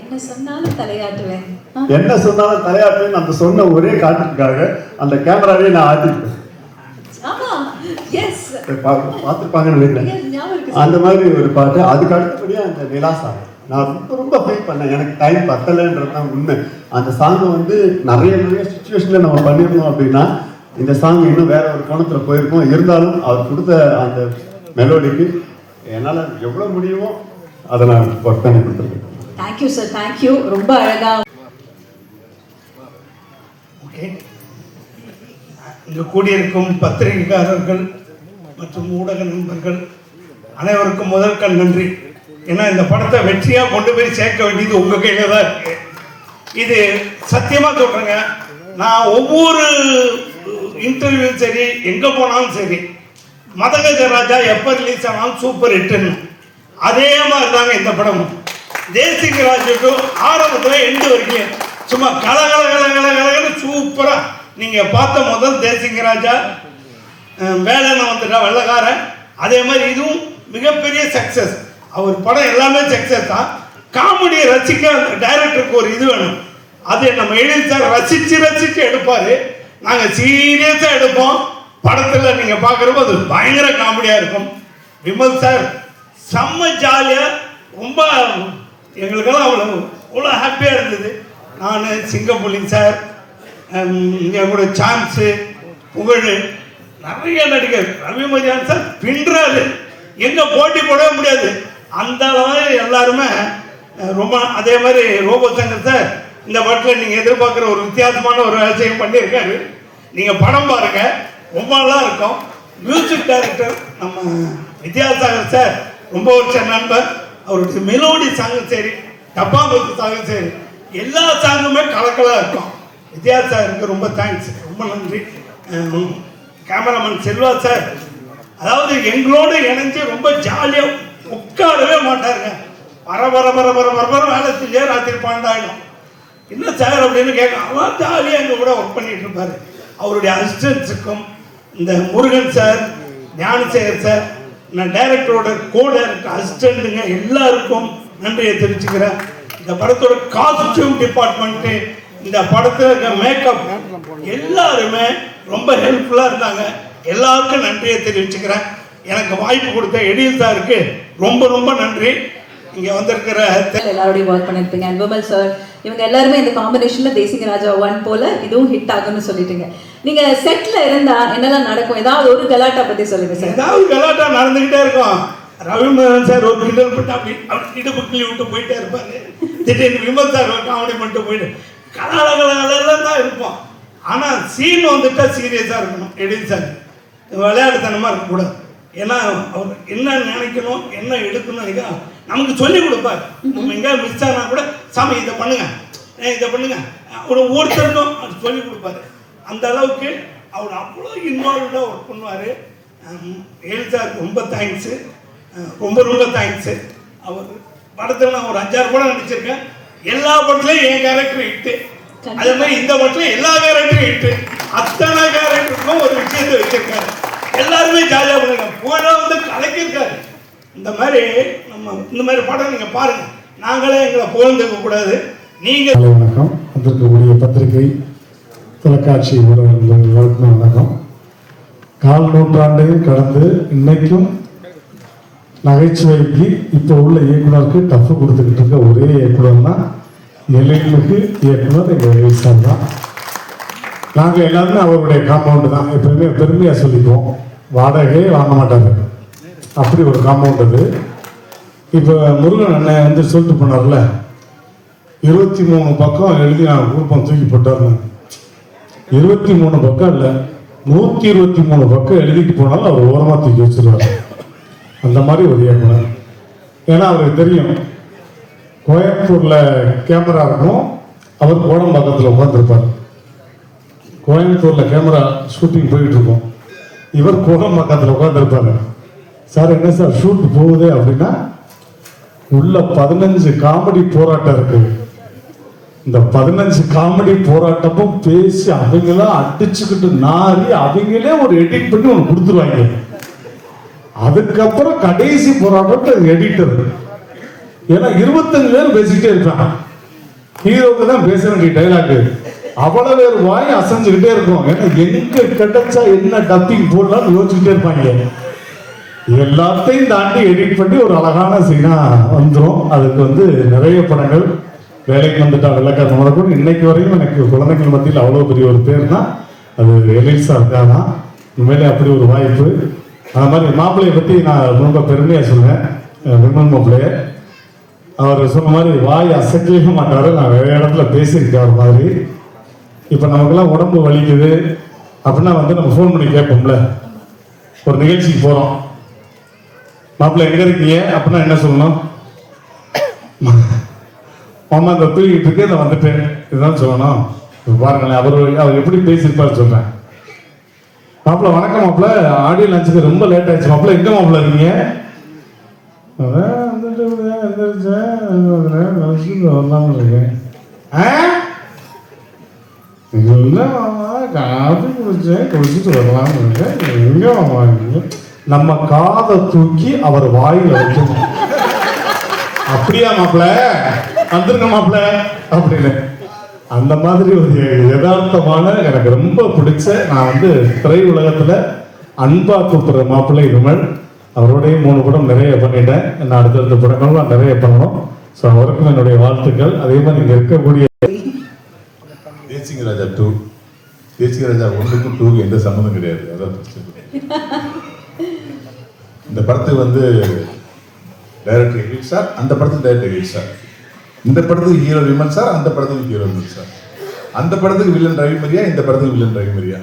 S2: என்ன சொன்னாலும் தலையாட்டுவேன்
S4: அந்த சொன்ன ஒரே காட்டுக்காக அந்த கேமராவே நான் ஆட்டிருப்பேன். பார்த்துருப்பாங்கன்னு நினைக்கிறேன். அந்த மாதிரி ஒரு பாட்டு. அதுக்கு அடுத்தபடியாக அந்த நிலா சாங் நான் ரொம்ப ஃபீல் பண்ணேன். எனக்கு டைம் பத்தலைன்றது தான் உண்மை. அந்த சாங்கை வந்து நிறைய சுச்சுவேஷனில் நம்ம பண்ணியிருந்தோம் அப்படின்னா இந்த சாங் இன்னும் வேற ஒரு கோணத்தில் போயிருக்கோம். இருந்தாலும் அவர் கொடுத்த அந்த மெலோடிக்கு என்னால் எவ்வளோ முடியுமோ அதை நான் ஒர்க் பண்ணி கொடுத்துருக்கேன்.
S2: Thank you sir, thank you. ரொம்ப அழகா
S1: ஓகே, இங்கு கூடியிருக்கும் பத்திரிகைக்காரர்கள் மற்றும் ஊடக நண்பர்கள் அனைவருக்கும் முதற்கண் நன்றி. ஏன்னா இந்த படத்தை வெற்றியாக கொண்டு போய் சேர்க்க வேண்டியது உங்கள் கையில் தான் இருக்கு. இது சத்தியமாக சொல்கிறேங்க, நான் ஒவ்வொரு இன்டர்வியூ சரி எங்கே போனாலும் சரி, மதகஜராஜா எப்போ ரிலீஸ் ஆனாலும் சூப்பர் ஹிட்டுன்னு, அதே மாதிரி தாங்க இந்த படமும். தேசிகராஜுக்கு ஆரம்பத்தில் எண்டு வரைக்கும் சும்மா கலகலன்னு சூப்பராக நீங்கள் பார்த்த முதல் தேசிகராஜா, வேலைன்னு வந்துட்டா வெள்ளக்காரன், அதே மாதிரி இதுவும் மிகப்பெரிய சக்ஸஸ். அவர் படம் எல்லாமே சக்ஸஸ் தான். காமெடியை ரசிக்க அந்த டைரக்டருக்கு ஒரு இது வேணும். அது நம்ம எழில் சார் ரசித்து எடுப்பார். நாங்கள் சீரியஸாக எடுப்போம். படத்தில் நீங்கள் பார்க்குறப்போ அது பயங்கர காமெடியாக இருக்கும். விமல் சார் செம்ம ஜாலியாக, ரொம்ப எங்களுக்கெல்லாம் அவ்வளோ ஹாப்பியாக இருந்தது. நான் சிங்கப்புலி சார், என் கூட சான்ஸு, புகழ், நிறைய நடிகர், ரவி மரியான் சார் பின்றாரு, எங்கே போட்டி போடவே முடியாது அந்த அளவு எல்லாருமே ரொம்ப. அதே மாதிரி ரோபோ சங்கர் சார் இந்த படத்தில் நீங்கள் எதிர்பார்க்குற ஒரு வித்தியாசமான ஒரு விஷயம் பண்ணியிருக்காரு. நீங்கள் படம் பாருங்கள், ரொம்ப நல்லா இருக்கும். மியூசிக் டைரக்டர் நம்ம வித்யாசாகர் சார் ரொம்ப வருஷம் நண்பர். அவருடைய மெலோடி சாங்கும் சரி, டப்பாங்குத்து சாங்கும் சரி, எல்லா சாங்குமே கலக்கலாக இருக்கும். வித்யாசாகருக்கு ரொம்ப தேங்க்ஸ், ரொம்ப நன்றி. கேமராமேன் செல்வா சார், அதாவது எங்களோடு இணைஞ்சு ரொம்ப ஜாலியாக உட்காரவே மாட்டாருங்க. வர வேலை செஞ்சே ராத்திரி 12 ஆகிடும். என்ன சார் அப்படின்னு கேட்க, அவன் ஜாலியாக எங்கள் கூட ஒர்க் பண்ணிட்டு இருப்பார். அவருடைய அசிஸ்டன்ஸுக்கும், இந்த முருகன் சார், ஞானசேகர் சார், நான் டைரக்டரோட டைரக்டர் அசிஸ்டண்ட்டுங்க எல்லாருக்கும் நன்றியை தெரிவிச்சுக்கிறேன். இந்த படத்தோட காஸ்டியூம் டிபார்ட்மெண்ட்டு, இந்த படத்தில் இருக்க மேக்கப் எல்லாருமே ரொம்ப ஹெல்ப்ஃபுல்லாக இருந்தாங்க. எல்லாருக்கும் நன்றியை தெரிவிச்சுக்கிறேன். எனக்கு வாய்ப்பு கொடுத்த எழில் சாருக்கு ரொம்ப நன்றி. இங்கே வந்திருக்கிற
S2: எல்லாரோடையும் ஒர்க் பண்ணியிருப்பீங்க. விமல் சார், இவங்க எல்லாருமே இந்த காம்பினேஷனில் தேசிகராஜா 1 போல இதுவும் ஹிட் ஆகும்னு சொல்லிட்டீங்க. நீங்கள் செட்டில் இருந்தால் என்னெல்லாம் நடக்கும்? ஏதாவது ஒரு கலாட்டா பற்றி சொல்லுங்கள் சார்.
S1: ஏதாவது கலாட்டா நடந்துக்கிட்டே இருக்கும். ரவிமோகன் சார் ஒரு கிண்டல் பண்ணிட்டு அப்படி இடுப்பு கிள்ளி விட்டு போயிட்டே இருப்பார். திடீர்னு விமல் சார் ஒரு காமெடி பண்ணிட்டு போயிட்டு கலாலெல்லாம் தான் இருப்போம். ஆனால் சீன் வந்துட்டா சீரியஸாக இருக்கணும். எழில் சார் விளையாட்டுத்தனமாக இருக்கக்கூடாது. ஏன்னா அவர் என்ன நினைக்கணும், என்ன எடுக்கணும் நினைக்கணும் நமக்கு சொல்லிக் கொடுப்பார். நம்ம எங்கேயாவது மிஸ் ஆனால் கூட சாமி இதை பண்ணுங்க, இதை பண்ணுங்க, ஒவ்வொருத்தருக்கும் அது சொல்லிக் கொடுப்பாரு. அந்த அளவுக்கு அவர் அவ்வளோ இன்வால்வ்டாக ஒர்க் பண்ணுவார். எழில் சார் ரொம்ப தேங்க்ஸு, ரொம்ப தேங்க்ஸு. அவர் படத்தில் நான் ஒரு 5-6 படம் நடிச்சிருக்கேன். எல்லா படத்துலையும் என் கேரக்டர் ஹிட்டு. அதே மாதிரி இந்த படத்தில் எல்லா கேரக்டரும் ஹிட்டு. அத்தனை கேரக்டருக்கும் ஒரு விஷயத்தை வச்சிருக்காரு. எல்லாருமே ஜாலியாக பண்ணுங்க. புகழாக வந்து கலக்கியிருக்காரு. இந்த மாதிரி படம் நீங்கள் பாருங்கள். நாங்களே எங்களை புகழ்ந்துக்க கூடாது. நீங்கள்
S5: வணக்கம். வந்திருக்கக்கூடிய பத்திரிகை, தொலைக்காட்சி ஊடகங்களுக்கு வணக்கம். 4 நூற்றாண்டையும் கடந்து இன்னைக்கும் நகைச்சுவைக்கு இப்போ உள்ள இயக்குனருக்கு டஃப் கொடுத்துக்கிட்டு இருக்க ஒரே இயக்குனர் தான் எழிலுக்கு இயக்குனர் எங்கள் எழில் சார் தான். நாங்கள் எல்லாருமே அவருடைய காம்பவுண்டு தான். எப்பவுமே பெருமையாக சொல்லிக்குவோம். வாடகையே வாங்க மாட்டாங்க, அப்படி ஒரு காம்பவுண்ட் அது. இப்போ முருகன் அண்ணன் வந்து சொல்லிட்டு போனார்ல, 23 பக்கம் எழுதி நான் குரூப்பம் தூக்கி போட்டார்னு. 23 பக்கம் இல்லை, 123 பக்கம் எழுதிட்டு போனாலும் அவர் ஓரமாக தூக்கி வச்சிருவார். அந்த மாதிரி ஒரு இயக்குனர். ஏன்னா அவருக்கு தெரியும், கோயம்புத்தூரில் கேமரா இருக்கும், அவர் கோடம்பாக்கத்தில் உட்காந்துருப்பார். கோயம்புத்தூரில் கேமரா ஷூட்டிங் போயிட்டு இருக்கோம், இவர் கோடம்பாக்கத்தில் உட்காந்துருப்பாரு. சார் என்ன சார் ஷூட் போகுது அப்படின்னா, உள்ள 15 காமெடி போராட்டம் இருக்கு. இந்த 15 காமெடி போராட்டமும் பேசி அவங்களாம் அடிச்சுக்கிட்டு நாரி அவங்களே ஒரு எடிட் பண்ணி ஒன்று கொடுத்துருவாங்க. அதுக்கப்புறம் கடைசி போராட்டம் எடிட்டர். ஏன்னா 25 பேர் பேசிக்கிட்டே இருப்பான். ஹீரோக்கு தான் பேச வேண்டிய டைலாக் அவ்வளவு பேர் வாய் அசைஞ்சுக்கிட்டே இருக்கும். ஏன்னா எங்க கிடைச்சா என்ன டப்பிங் போடலாம்னு யோசிச்சுக்கிட்டே இருப்பாங்க. எல்லாத்தையும் தாண்டி எடிட் பண்ணி ஒரு அழகான சீனா வந்துடும். அதுக்கு வந்து நிறைய படங்கள் வேலைக்கு வந்துட்டா வெள்ளக்கார முதற்கொண்டு இன்னைக்கு வரையும் எனக்கு குழந்தைகள் மத்தியில் அவ்வளோ பெரிய ஒரு பேர்னா அது எழில் சார் தான். உண்மையிலே அப்படி ஒரு வாய்ப்பு. அது மாதிரி மாப்பிள்ளையை பற்றி நான் ரொம்ப பெருமையாக சொல்லுவேன். விமல் மாப்பிள்ளைய அவர் சொன்ன மாதிரி வாய் அசைக்கவே மாட்டார். நான் நிறைய இடத்துல பேசியிருக்கேன். அவர் மாதிரி இப்போ நமக்கெல்லாம் உடம்பு வலிக்குது அப்படின்னா வந்து நம்ம ஃபோன் பண்ணி கேட்போம்ல, ஒரு நிகழ்ச்சிக்கு போகிறோம், மாப்பிள்ளை எங்கே இருக்கீங்க அப்படின்னா என்ன சொல்லணும்? மாமா அந்த தூக்கிட்டு இருக்கு, நான் வந்துட்டேன், இதுதான் சொல்லணும். இப்போ பாருங்களேன், அவர் எப்படி பேசியிருப்பாரு சொல்கிறேன். மாப்பிள்ள வணக்கம் மாப்பிள்ள, ஆடியோ லான்ச்சுக்கு ரொம்ப லேட் ஆயிடுச்சு மாப்பிள்ள, எங்கே மாப்பிள்ள இருக்கீங்க? காஃபி குடிச்சேன், குடிச்சிட்டு வரலாம்னு இருக்கேன், எங்க மாமா இருக்கீங்க? நம்ம காதை தூக்கி அவர் வாயில வைக்கணும். அப்படியா மாப்பிள்ள, வந்துருங்க மாப்பிள்ள அப்படின்னு. அந்த மாதிரி ஒரு யதார்த்தமான, எனக்கு ரொம்ப பிடிச்ச, நான் வந்து திரை உலகத்துல அன்பா கூப்பிடுற மாப்பிள்ளை விமல். அவரோடய 3 படம் நிறைய பண்ணிட்டேன். நான் அடுத்தடுத்த படங்கள்லாம் நிறைய பண்ணணும். ஸோ அவருக்கும் என்னுடைய வாழ்த்துக்கள். அதே மாதிரி இங்கே இருக்கக்கூடிய
S6: தேசிங்க ராஜா 2, தேசிங்க ராஜா 1க்கும் 2க்கும் எந்த சம்மந்தம் கிடையாது. அதான் இந்த படத்துக்கு வந்து டைரக்டர் எகில் சார், அந்த படத்துக்கு டைரக்டர் எகில் சார், இந்த படத்துக்கு ஹீரோ விமல் சார், அந்த படத்துக்கு ஹீரோ விமல் சார், அந்த படத்துக்கு வில்லன் ரவிமரியா, இந்த படத்துக்கு வில்லன் ரவிமரியா.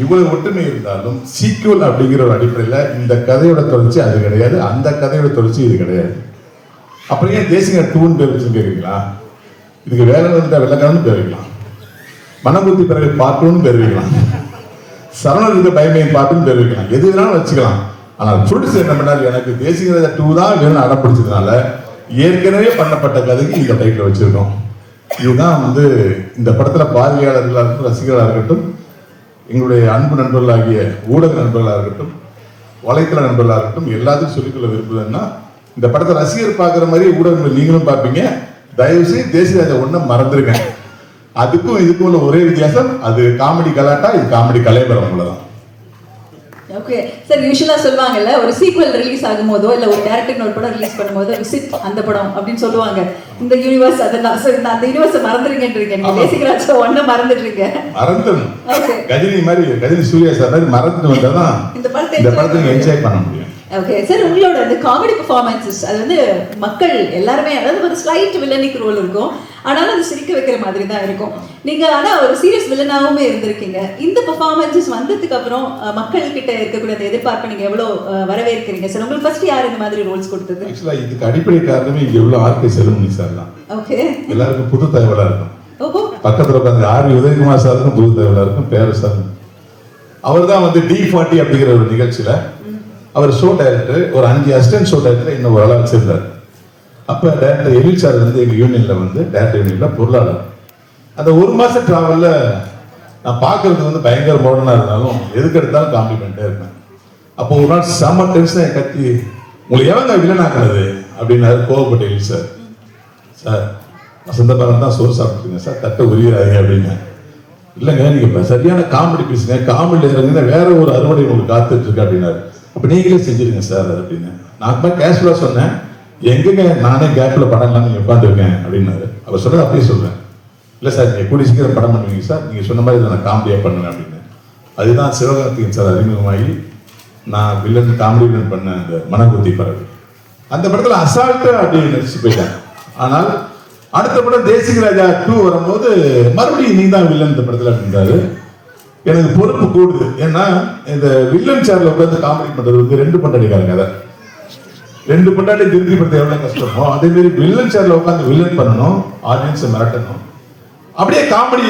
S6: இவ்வளவு ஒற்றுமை இருந்தாலும் சீக்குவல் அப்படிங்கிற ஒரு அடிப்படையில் இந்த கதையோட தொடர்ச்சி அது கிடையாது, அந்த கதையோட தொடர்ச்சி இது கிடையாது. அப்புறம் ஏன் தேசிங்க 2ன்னு பேர் வச்சுன்னு கேட்குறீங்களா? இதுக்கு வேலை வந்துட்டா வெள்ளக்காரன்னு பேர் வைக்கலாம், மனபுத்தி பிறகு பாட்டுன்னு பேர் வைக்கலாம், சரவணன் இருக்க பயமையின் பாட்டுன்னு பேர் வைக்கலாம், எது வேணாலும் வச்சுக்கலாம். ஆனால் ப்ரொடியூசர் என்ன பண்ணாரு, எனக்கு தேசிங்க 2 தான் வேணும்னு அடம் பிடிச்சதுனால ஏற்கனவே பண்ணப்பட்ட கதைக்கு இந்த டைட்டில் வச்சிருக்கோம். இதுதான் வந்து இந்த படத்துல பார்வையாளர்களாக இருக்கட்டும், ரசிகர்களாக இருக்கட்டும், எங்களுடைய அன்பு நண்பர்களாகிய ஊடக நண்பர்களாக இருக்கட்டும், வலைத்தள நண்பர்களாக இருக்கட்டும், எல்லாத்துக்கும் சொல்லிக்கொள்ள விரும்புதுன்னா, இந்த படத்தை ரசிகர் பார்க்குற மாதிரி ஊடகங்கள் நீங்களும் பார்ப்பீங்க. தயவு செய்து தேசியராஜா 1 மறந்துருங்க. அதுக்கும் இதுக்கும் உள்ள ஒரே வித்தியாசம், அது காமெடி கலாட்டா, இது காமெடி கலைபரம் உள்ளதான்.
S2: ஓகே சார், யூஷுவலா சொல்லுவாங்கல்ல, ஒரு சீக்வல் ரிலீஸ் ஆகும்போதோ இல்ல ஒரு டைரக்டர் ஒரு படம் ரிலீஸ் பண்ணும்போது விசிட் அந்த படம் அப்படின்னு சொல்லுவாங்க. இந்த யூனிவர்ஸ் அதெல்லாம் சரி, நான் அந்த யூனிவர்ஸ் மறந்துருங்கன்றீங்க, நீங்க தேசிகராஜா 1 மறந்துட்டீங்க.
S6: மறந்துடும்.
S2: ஓகே,
S6: கஜினி மாதிரி, கஜினி சூர்யா சார் மாதிரி மறந்துட்டு வந்தாதான்
S2: இந்த
S6: படத்தை என்ஜாய் பண்ண முடியும்.
S2: ஓகே சார், உங்களோட அந்த காமெடி பெர்ஃபார்மன்ஸஸ் அது வந்து மக்கள் எல்லாருமே, அதாவது ஒரு ஸ்லைட் வில்லனிக் ரோல் இருக்கும், ஆனாலும் அது சிரிக்க வைக்கிற மாதிரி தான் இருக்கும். நீங்க ஆனா ஒரு சீரியஸ் வில்லனாவுமே இருந்திருக்கீங்க. இந்த பெர்ஃபார்மன்ஸஸ் வந்ததுக்கு அப்புறம் மக்கள் கிட்ட இருக்கக்கூடிய அந்த எதிர்பார்ப்பை நீங்க எவ்வளவு வரவேற்கிறீங்க சார்? உங்களுக்கு ஃபர்ஸ்ட் யார் இந்த மாதிரி ரோல்ஸ் கொடுத்தது?
S6: ஆக்சுவலா இதுக்கு அடிப்படை காரணமே இங்க எவ்வளவு ஆர்கே செல்வமணி சார் தான்.
S2: ஓகே,
S6: எல்லாருக்கும் புது தகவலா இருக்கும்.
S2: ஓஹோ,
S6: பக்கத்துல உட்காந்து ஆர்வி உதயகுமார் சாருக்கும் புது தகவலா இருக்கும். பேரு சார் அவர் தான் வந்து D40 அப்படிங்கிற ஒரு நிகழ்ச்சியில அவர் ஷோ டைரக்டர், ஒரு 5 அசிஸ்டன்ட் ஷோ டைரக்டர் இன்னும் ஒரு ஆளா வச்சிருந்தார். அப்ப டைரக்டர் எழில் சார் வந்து எங்க யூனியன்ல வந்து டைரக்டர் யூனியன்ல பொருளாளர். அந்த 1 மாசம் டிராவல்ல நான் பார்க்கறதுக்கு வந்து பயங்கர மாடர்னா இருந்தாலும் எதுக்கு எடுத்தாலும் காம்ப்ளிமெண்டா இருப்பேன். அப்போ ஒரு நாள் செம்ம டென்ஷனை கத்தி, உங்களை எவங்க வில்லன் ஆக்குறது அப்படின்னாரு கோவப்பட்ட எழில் சார். சார் வசந்த பாரன் தான் சோறு சாப்பிட்டுருங்க சார், தட்டை உரியிறாங்க அப்படின்னு. இல்லைங்க, நீங்க சரியான காமெடி பேசுங்க, காமெடி இறங்குங்க, வேற ஒரு அறுவடை உங்களுக்கு காத்துட்டு இருக்கு அப்படின்னாரு. அப்ப நீங்களே செஞ்சிருங்க சார் அப்படின்னு. நான் கேஷுவலா சொன்னேன், எங்கங்க நானே கேப்ல படம்லாம் நீங்க உட்காந்துருக்கேன் அப்படின்னாரு. அவர் சொன்னது அப்படியே சொல்றேன், இல்லை சார் நீங்க கூடி சீக்கிரம் படம் பண்ணுவீங்க சார், நீங்க சொன்ன மாதிரி நான் காமெடியா பண்ணுவேன் அப்படின்னு. அதுதான் சிவகார்த்திகேயன் சார் அறிமுகமாகி நான் வில்லன் காமெடி வில்லன் பண்ண அந்த மனக்குத்தி பறவை. அந்த படத்துல அசால்ட்டா அப்படின்னு நடிச்சு போயிட்டேன். ஆனால் அடுத்த படம் தேசிக ராஜா 2 வரும்போது மறுபடியும் நீ தான் வில்லன் இந்த படத்துல அப்படின்றாரு. எனக்கு பொறுப்பு கூடுது. ஏன்னா இந்த வில்லன் சேர்ல உட்காந்து காமெடி பண்றது வந்து 2 பண்டாடிக்காரங்க கதை. 2 பண்டாடி திருப்தி படுத்த எவ்வளவு கஷ்டமோ அதே மாதிரி வில்லன் சேர்ல உட்காந்து வில்லன் பண்ணணும், ஆடியன்ஸை மிரட்டணும், அப்படியே காமெடி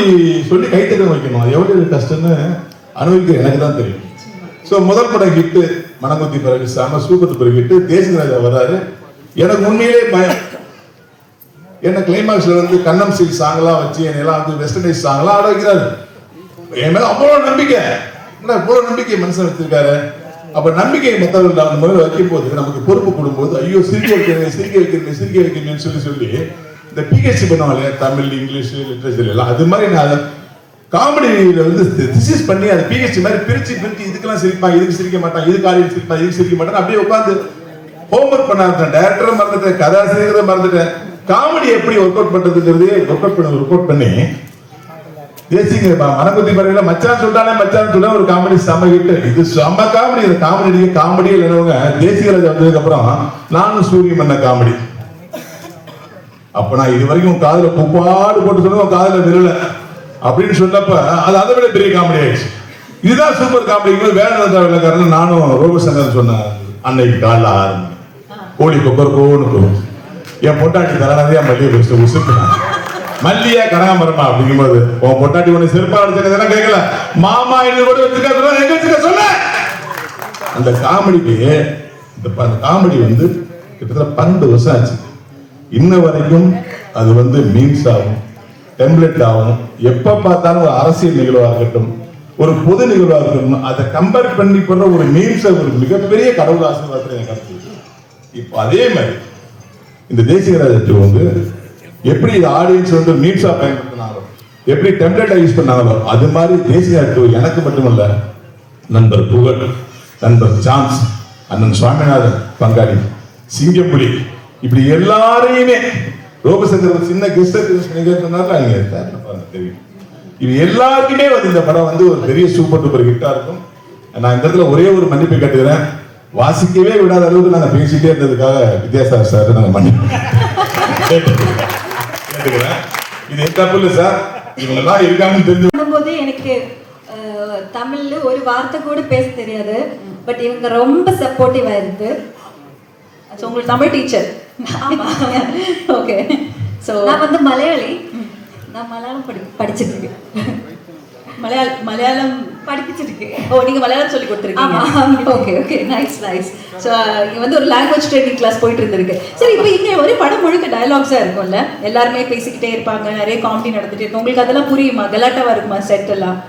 S6: சொல்லி கைத்தட்ட வைக்கணும். அது எவ்வளவு கஷ்டம்னு அனுபவிக்க எனக்கு தான் தெரியும். ஸோ முதல் படம் ஹிட்டு மனங்குத்தி பிறகு செம சூப்பர் பிறகு ஹிட்டு. தேசிக ராஜா வர்றாரு. எனக்கு உண்மையிலே பயம். என்ன கிளைமாக்ஸ்ல வந்து கண்ணம் சீல் சாங்கெல்லாம் வச்சு என்னெல்லாம் வந்து வெஸ்டர்னைஸ் சாங்கெல்லாம் ஆட வைக்கிறாரு. என் மேல அவ்வளோ நம்பிக்கை, இவ்வளவு நம்பிக்கை மனுஷன் வச்சிருக்காரு. அப்ப நம்பிக்கை மற்றவர்கள் அந்த முறையில் வைக்கும் போது நமக்கு பொறுப்பு கொடுக்கும்போது ஐயோ சிரிக்க வைக்கிறேன் சிரிக்க வைக்கிறேன் சிரிக்க வைக்கிறேன்னு சொல்லி இந்த பிஹெச்டி பண்ணுவாங்க தமிழ் இங்கிலீஷ் லிட்ரேச்சர் எல்லாம், அது மாதிரி நான் காமெடியில வந்து திசிஸ் பண்ணி அதை பிஹெச்டி மாதிரி பிரிச்சு இதுக்கெல்லாம் சிரிப்பான், இதுக்கு சிரிக்க மாட்டான், இதுக்கு ஆடியன்ஸ் சிரிப்பான், இதுக்கு சிரிக்க மாட்டான், அப்படியே உட்காந்து ஹோம்ஒர்க் பண்ண ஆரம்பிச்சேன். டைரக்டரை மறந்துட்டேன், கதாசிரியரை மறந்துட்டேன், காமெடி எப்படி ஒர்க் அவுட் பண்றதுங்கிறது ஒர்க் அவுட் பண்ணி தேசிங்க மனக்குத்தி பறவையில மச்சான் சொல்றானே மச்சான் சொல்ல ஒரு காமெடி செம்ம ஹிட். இது செம்ம காமெடி. இந்த காமெடியே இல்லைனவங்க தேசிக ராஜா வந்ததுக்கு அப்புறம் நானும் சூரிய பண்ண காமெடி. அப்ப நான் இது வரைக்கும் காதுல புப்பாடு போட்டு சொல்லுவேன், காதுல விரல. அப்படின்னு சொன்னப்ப அது அதை விட பெரிய காமெடி ஆயிடுச்சு. இதுதான் சூப்பர் காமெடி. வேற வெள்ளக்காரன் நானும் ரோபசங்கர் சொன்னேன். அன்னைக்கு காலைல 6 மணி கோழி கொக்கோன்னு என் பொட்டாட்டி தரானதே மல்லியை பேசிட்டு உசுப்பினா மல்லியா கனகாமரமா அப்படிங்கும்போது உன் பொட்டாட்டி ஒண்ணு செருப்பா அடிச்சதெல்லாம் கேட்கல. மாமா இது கூட வச்சுக்க சொல்ல. அந்த காமெடிக்கு அந்த காமெடி வந்து கிட்டத்தட்ட 12 வருஷம் ஆச்சு. இன்ன வரைக்கும் அது வந்து மீம்ஸ் ஆகும், டெம்ப்ளேட் ஆகும். எப்ப பார்த்தாலும் ஒரு அரசியல் நிகழ்வா இருக்கட்டும், ஒரு பொது நிகழ்வா இருக்கட்டும், அதை கம்பேர் பண்ணி பண்ற ஒரு மீம்ஸை ஒரு மிகப்பெரிய கடவுள் ஆசீர்வாதத்தை எனக்கு கிடைச்சது. இப்போ அதே மாதிரி இந்த தேசிய ராஜ்யத்தை வந்து எப்படி இந்த ஆடியன்ஸ் வந்து மீம்ஸா பயன்படுத்தினாங்களோ, எப்படி டெம்ப்ளேட்டா யூஸ் பண்ணாங்களோ, அது மாதிரி தேசிய ராஜ்யம் எனக்கு மட்டுமல்ல, நண்பர் புகழ், நண்பர் சான்ஸ், அண்ணன் சுவாமிநாதன் பங்காளி, சிங்கப்புலி, இப்படி எல்லாரையுமே ரோபசங்கர் சின்ன கெஸ்ட் சொன்னார்ல, தெரியும். இது எல்லாருக்குமே வந்து இந்த படம் வந்து ஒரு பெரிய சூப்பர் டூப்பர் ஹிட்டா இருக்கும். நான் இந்த இடத்துல ஒரே ஒரு மன்னிப்பை கட்டுகிறேன். வாசிக்கவே விடாத அளவுக்கு நாங்க பேசிட்டே இருந்ததுக்காக வித்யாசாகர் சார் நாங்க மன்னிப்பு கேட்டுக்கிறேன். இது தப்பு இல்லை சார், இவங்க எல்லாம் இருக்காங்கன்னு தெரிஞ்சு
S7: போது எனக்கு தமிழ்ல ஒரு வார்த்தை கூட பேச தெரியாது. பட் இவங்க ரொம்ப சப்போர்ட்டிவா இருக்கு.
S2: உங்களுக்கு தமிழ் டீச்சர்? ஓகே. ஸோ
S7: நான் வந்து மலையாளி. நான் மலையாளம் படிச்சுட்டு இருக்கேன்.
S2: மலையாளம்
S7: படிப்பிச்சிருக்கேன்.
S2: ஓ, நீங்க மலையாளம் சொல்லி கொடுத்துருக்கீங்க? Okay okay, nice nice. So இங்க வந்து ஒரு லாங்குவேஜ் ட்ரைனிங் கிளாஸ் போயிட்டு இருந்திருக்கு. சரி, இப்போ இங்க ஒரு படம் முழுக்க டயலாக்ஸா இருக்கும்ல, எல்லாருமே பேசிக்கிட்டே இருப்பாங்க, நிறைய காமெடி நடந்துட்டு இருக்கும். உங்களுக்கு அதெல்லாம் புரியுமா? கலாட்டாவா இருக்குமா செட் எல்லாம்?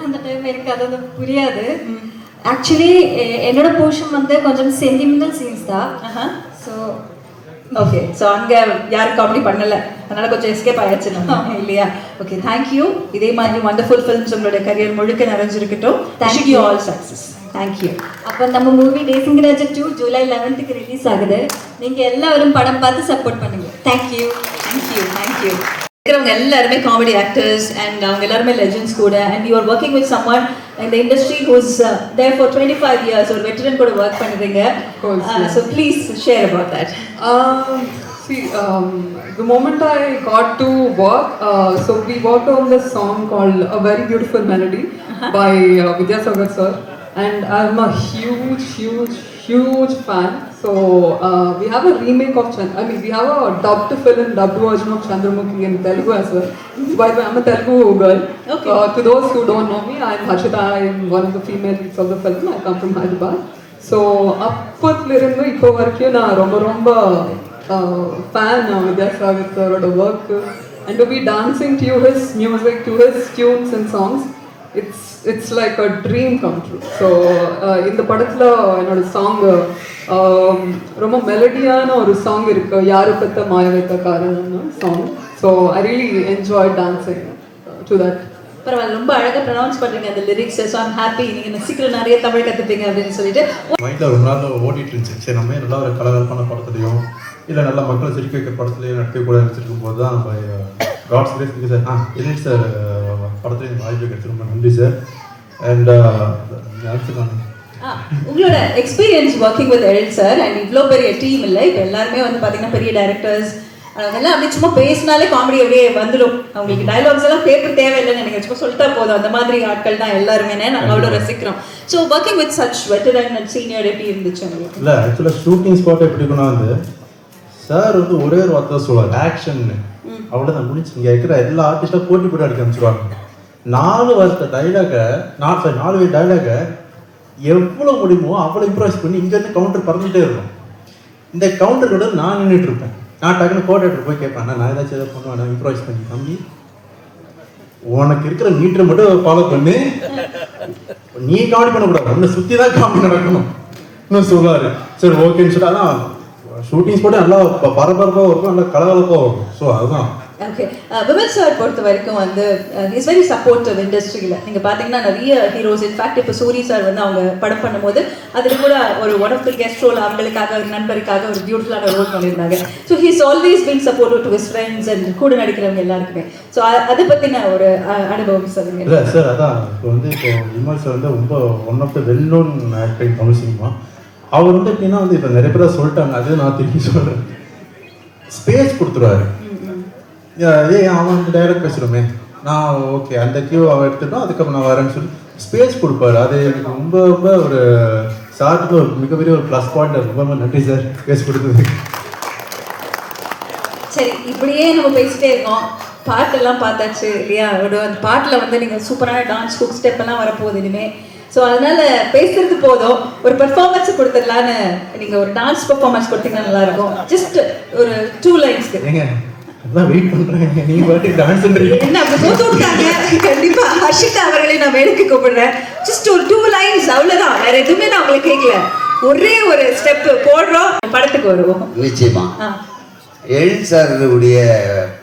S7: அந்த டைம் எனக்கு அது புரியாது. ஆக்சுவலி என்னோட போர்ஷன் வந்து கொஞ்சம் சென்டிமெண்டல் சீன்ஸ் தான். So
S2: okay. ஸோ அங்கே யாரும் காமெடி பண்ணலை, அதனால கொஞ்சம் எஸ்கேப் ஆயிடுச்சு நம்ம, இல்லையா? Okay, thank you. இதே மாதிரி வண்டர்ஃபுல் ஃபிலிம்ஸ் உங்களோட கரியர் முழுக்க நிறைஞ்சிருக்கட்டும். Wishing you all success. Thank you.
S7: அப்போ நம்ம மூவி தேசிங்க ராஜா 2 ஜூலை 11க்கு ரிலீஸ் ஆகுது. நீங்கள் எல்லாரும் படம் பார்த்து சப்போர்ட் பண்ணுங்க. Thank you
S2: thank you thank you. இருக்கிறவங்க எல்லாருமே காமெடி ஆக்டர்ஸ் அண்ட் அவங்க எல்லாருமே லெஜெண்ட்ஸ் கூட. And you are working with someone in the industry who's there for 25 years or veteran கூட work பண்ணுறீங்க. So please share about that.
S8: The moment I got to work, so we worked on this song called A Very Beautiful Melody by Vidyasagar sir, and I'm a huge fan. So we have a remake of we have a dubbed version of Chandramukhi in Telugu as well. By the way, I'm a Telugu girl.
S2: Okay.
S8: To those who don't know me, I'm Harshita. I'm one of the female leads of the film. I come from Hyderabad. So அப்பத்திலிருந்து இப்போ வரைக்கும் நான் ரொம்ப fan of Vidyasagar sir work, and to be dancing to his music, to his tunes and songs, it's like a dream come true. So இந்த படத்துல என்னோட song ரொம்ப மெலடியான ஒரு song இருக்கு, யாரு பத்த மாய வைத்த காரணம்னு song. So I really enjoy dancing to that.
S2: பரவாயில்ல, ரொம்ப அழகாக ப்ரொனவுன்ஸ் பண்ணுறீங்க அந்த லிரிக்ஸ். ஸோ ஐம் ஹாப்பி நீங்கள் சீக்கிரம் நிறைய தமிழ் கற்றுப்பீங்க அப்படின்னு சொல்லிட்டு.
S9: மைண்டில் ரொம்ப நாள் ஓடிட்டு இருந்துச்சு. சரி, நம்ம நல்லா ஒரு கலகலப்பான படத்துலையும் இல்லை நல்லா மக்களை சிரிக்க வைக்கிற படத்துலையும் நடிக்க கூட நடிச்சிருக்கும் போது தான் நம்ம காட்ஸ் கிரேஸ் சார் இல்லை சார் படத்துலையும் எனக்கு வாய்ப்பு கிடைச்சி ரொம்ப நன்றி சார். அண்ட்
S2: உங்களோட experience working with Ezhil sir and இவ்வளோ பெரிய டீம் இல்லை, இப்போ எல்லாருமே வந்து பார்த்தீங்கன்னா பெரிய டைரக்டர்ஸ், அதெல்லாம் அப்படியே சும்மா பேசினாலே காமெடி அப்படியே வந்துடும். அவங்களுக்கு டைலாக்ஸ் எல்லாம் பேப்பர் தேவையில்லைன்னு எனக்கு சும்மா சொல்லிட்டா போதும். அந்த மாதிரி ஆட்கள் தான் எல்லாருமே, நாங்கள் அவ்வளோ ரசிக்கிறோம். So working with such veteran and senior எப்படி இருந்துச்சு உங்களுக்கு?
S9: இல்லை, ஆக்சுவலாக ஷூட்டிங் ஸ்பாட் எப்படி இருக்குன்னா வந்து சார் வந்து ஒரே ஒரு வார்த்தை சொல்லுவார், ஆக்ஷன்னு. அவ்வளோதான் முடிச்சு. இங்கே இருக்கிற எல்லா ஆர்டிஸ்டாக போட்டி போட்டு அடிக்க ஆரம்பிச்சிருவாங்க. 4 வார்த்தை டைலாகை 4 டைலாகை எவ்வளோ முடியுமோ அவ்வளோ இம்ப்ரவைஸ் பண்ணி இங்கேருந்து கவுண்டர் பறந்துகிட்டே இருக்கும். இந்த கவுண்டரோட நான் நின்றுட்டு இருப்பேன். நான் டக்குன்னு கோஆர்டினேட்டர் போய் கேட்பேன், நான் ஏதாச்சும் எதாவது பண்ணுவேன், நான் இம்ப்ரவைஸ் பண்ணி, தம்பி உனக்கு இருக்கிற மீட்டரை மட்டும் ஃபாலோ பண்ணி நீ காமெடி பண்ணக்கூடாது, உன்னை சுற்றி தான் காமெடி நடக்கணும் இன்னும் சொல்லுவார். சரி ஓகேன்னு சொல்லிட்டு அதான் ஷூட்டிங் ஸ்பாட்டே நல்லா பரபரப்பாக இருக்கும், நல்லா கலகலப்பாக இருக்கும். ஸோ அதுதான்.
S2: ஓகே, விமல் சார் பொறுத்த வரைக்கும் வந்து இஸ் வெரி சப்போர்ட்டிவ் இண்டஸ்ட்ரியில். நீங்கள் பார்த்தீங்கன்னா நிறைய ஹீரோஸ், இன்ஃபேக்ட் இப்போ சூரி சார் வந்து அவங்க படம் பண்ணும்போது அதில் கூட ஒரு one of the guest role அவங்களுக்காக, ஒரு நண்பருக்காக ஒரு பியூட்டிஃபுல்லான ரோல் பண்ணியிருந்தாங்க. So he's always been supportive to his friends and கூட நடிக்கிறவங்க எல்லாருக்குமே. ஸோ அதை பற்றின ஒரு அனுபவம் சொல்லுங்க.
S9: இல்லை சார், அதான் இப்போ வந்து இப்போ விமல் சார் வந்து ரொம்ப one of the well known actor in Tamil cinema. அவர் வந்து எப்படின்னா வந்து இப்போ நிறைய பேர் சொல்லிட்டாங்க, அது நான் திருப்பி சொல்கிறேன், ஸ்பேஸ் கொடுத்துருவாரு. அவன் வந்து டைலாக் பேசுகிறோமே, நான் ஓகே அந்த கியூ அவன் எடுத்துட்டோம், அதுக்கப்புறம் நான் வரேன்னு சொல்லி ஸ்பேஸ் கொடுப்பாரு. அது எனக்கு ரொம்ப ரொம்ப ஒரு சார்ட்டுக்கு ஒரு மிகப்பெரிய ஒரு ப்ளஸ் பாயிண்ட். ரொம்ப ரொம்ப நன்றி சார் ஸ்பேஸ் கொடுத்தது.
S2: சரி, இப்படியே நம்ம பேசிட்டே இருக்கோம். பாட்டெல்லாம் பார்த்தாச்சு இல்லையா? அந்த பாட்டில் வந்து நீங்கள் சூப்பரான டான்ஸ் ஹுக் ஸ்டெப் எல்லாம் வரப்போகுது இனிமே. ஸோ அதனால பேசுறது போதும், ஒரு பெர்ஃபார்மன்ஸ் கொடுத்துடலான்னு. நீங்கள் ஒரு டான்ஸ் பெர்ஃபார்மன்ஸ் கொடுத்தீங்கன்னா நல்லா இருக்கும். ஜஸ்ட் ஒரு 2 லைன்ஸ்.
S9: ஏங்க அதான் வெயிட் பண்ணுறேன், நீங்கள் பாட்டுக்கு டான்ஸ் பண்ணுறீங்க.
S2: என்ன அப்படி போட்டு விட்டாங்க? கண்டிப்பா ஹர்ஷிதா அவர்களை நான் வேலைக்கு கூப்பிடுறேன். ஜஸ்ட் ஒரு 2 லைன்ஸ், அவ்வளோதான். வேற எதுவுமே நான் உங்களை கேட்கல. ஒரே ஒரு ஸ்டெப் போடுறோம், படத்துக்கு வருவோம்.
S10: நிச்சயமா எழில் சாருடைய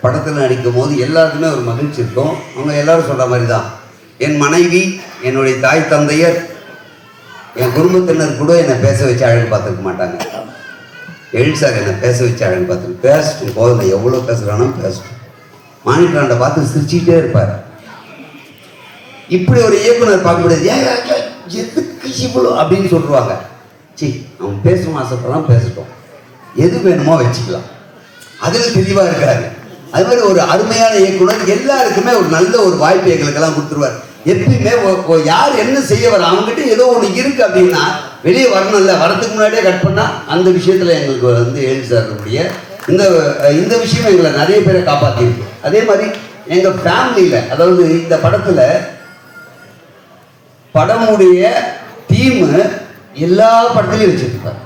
S10: படத்தில் நடிக்கும் போது எல்லாருக்குமே ஒரு மகிழ்ச்சி இருக்கும். அவங்க எல்லாரும் சொல்ற மாதிரி தான், என் மனைவி, என்னுடைய தாய் தந்தையர், என் குடும்பத்தினர் கூட என்னை பேச வச்சு அழகு பார்த்துருக்க மாட்டாங்க. எழில் சார் என்னை பேச வச்சு அழகு பார்த்துருக்கு. பேசட்டும், போதும், எவ்வளோ பேசுகிறானோ பேசட்டும். மானிட்டராண்ட பார்த்து சிரிச்சுக்கிட்டே இருப்பார். இப்படி ஒரு இயக்குனர் பார்க்க முடியாது. எதுக்கு இவ்வளோ அப்படின்னு சொல்லுவாங்க. சி, அவன் பேசணும் ஆசைப்படலாம், பேசட்டும், எது வேணுமோ வச்சுக்கலாம், அதில் தெளிவாக இருக்காரு. அது மாதிரி ஒரு அருமையான இயக்குனர் எல்லாருக்குமே ஒரு நல்ல ஒரு வாய்ப்பு எங்களுக்கெல்லாம் கொடுத்துருவார். எப்பயுமே யார் என்ன செய்ய வர, அவங்ககிட்ட ஏதோ ஒன்று இருக்குது அப்படின்னா வெளியே வரணும்ல, வரதுக்கு முன்னாடியே கட் பண்ணால் அந்த விஷயத்தில் எங்களுக்கு வந்து எழில் சாருடைய இந்த விஷயம் எங்களை நிறைய பேரை காப்பாற்றிருக்கு. அதே மாதிரி எங்கள் ஃபேமிலியில், அதாவது இந்த படத்தில் படமுடைய டீமு எல்லா படத்துலையும் வச்சுருப்பார்.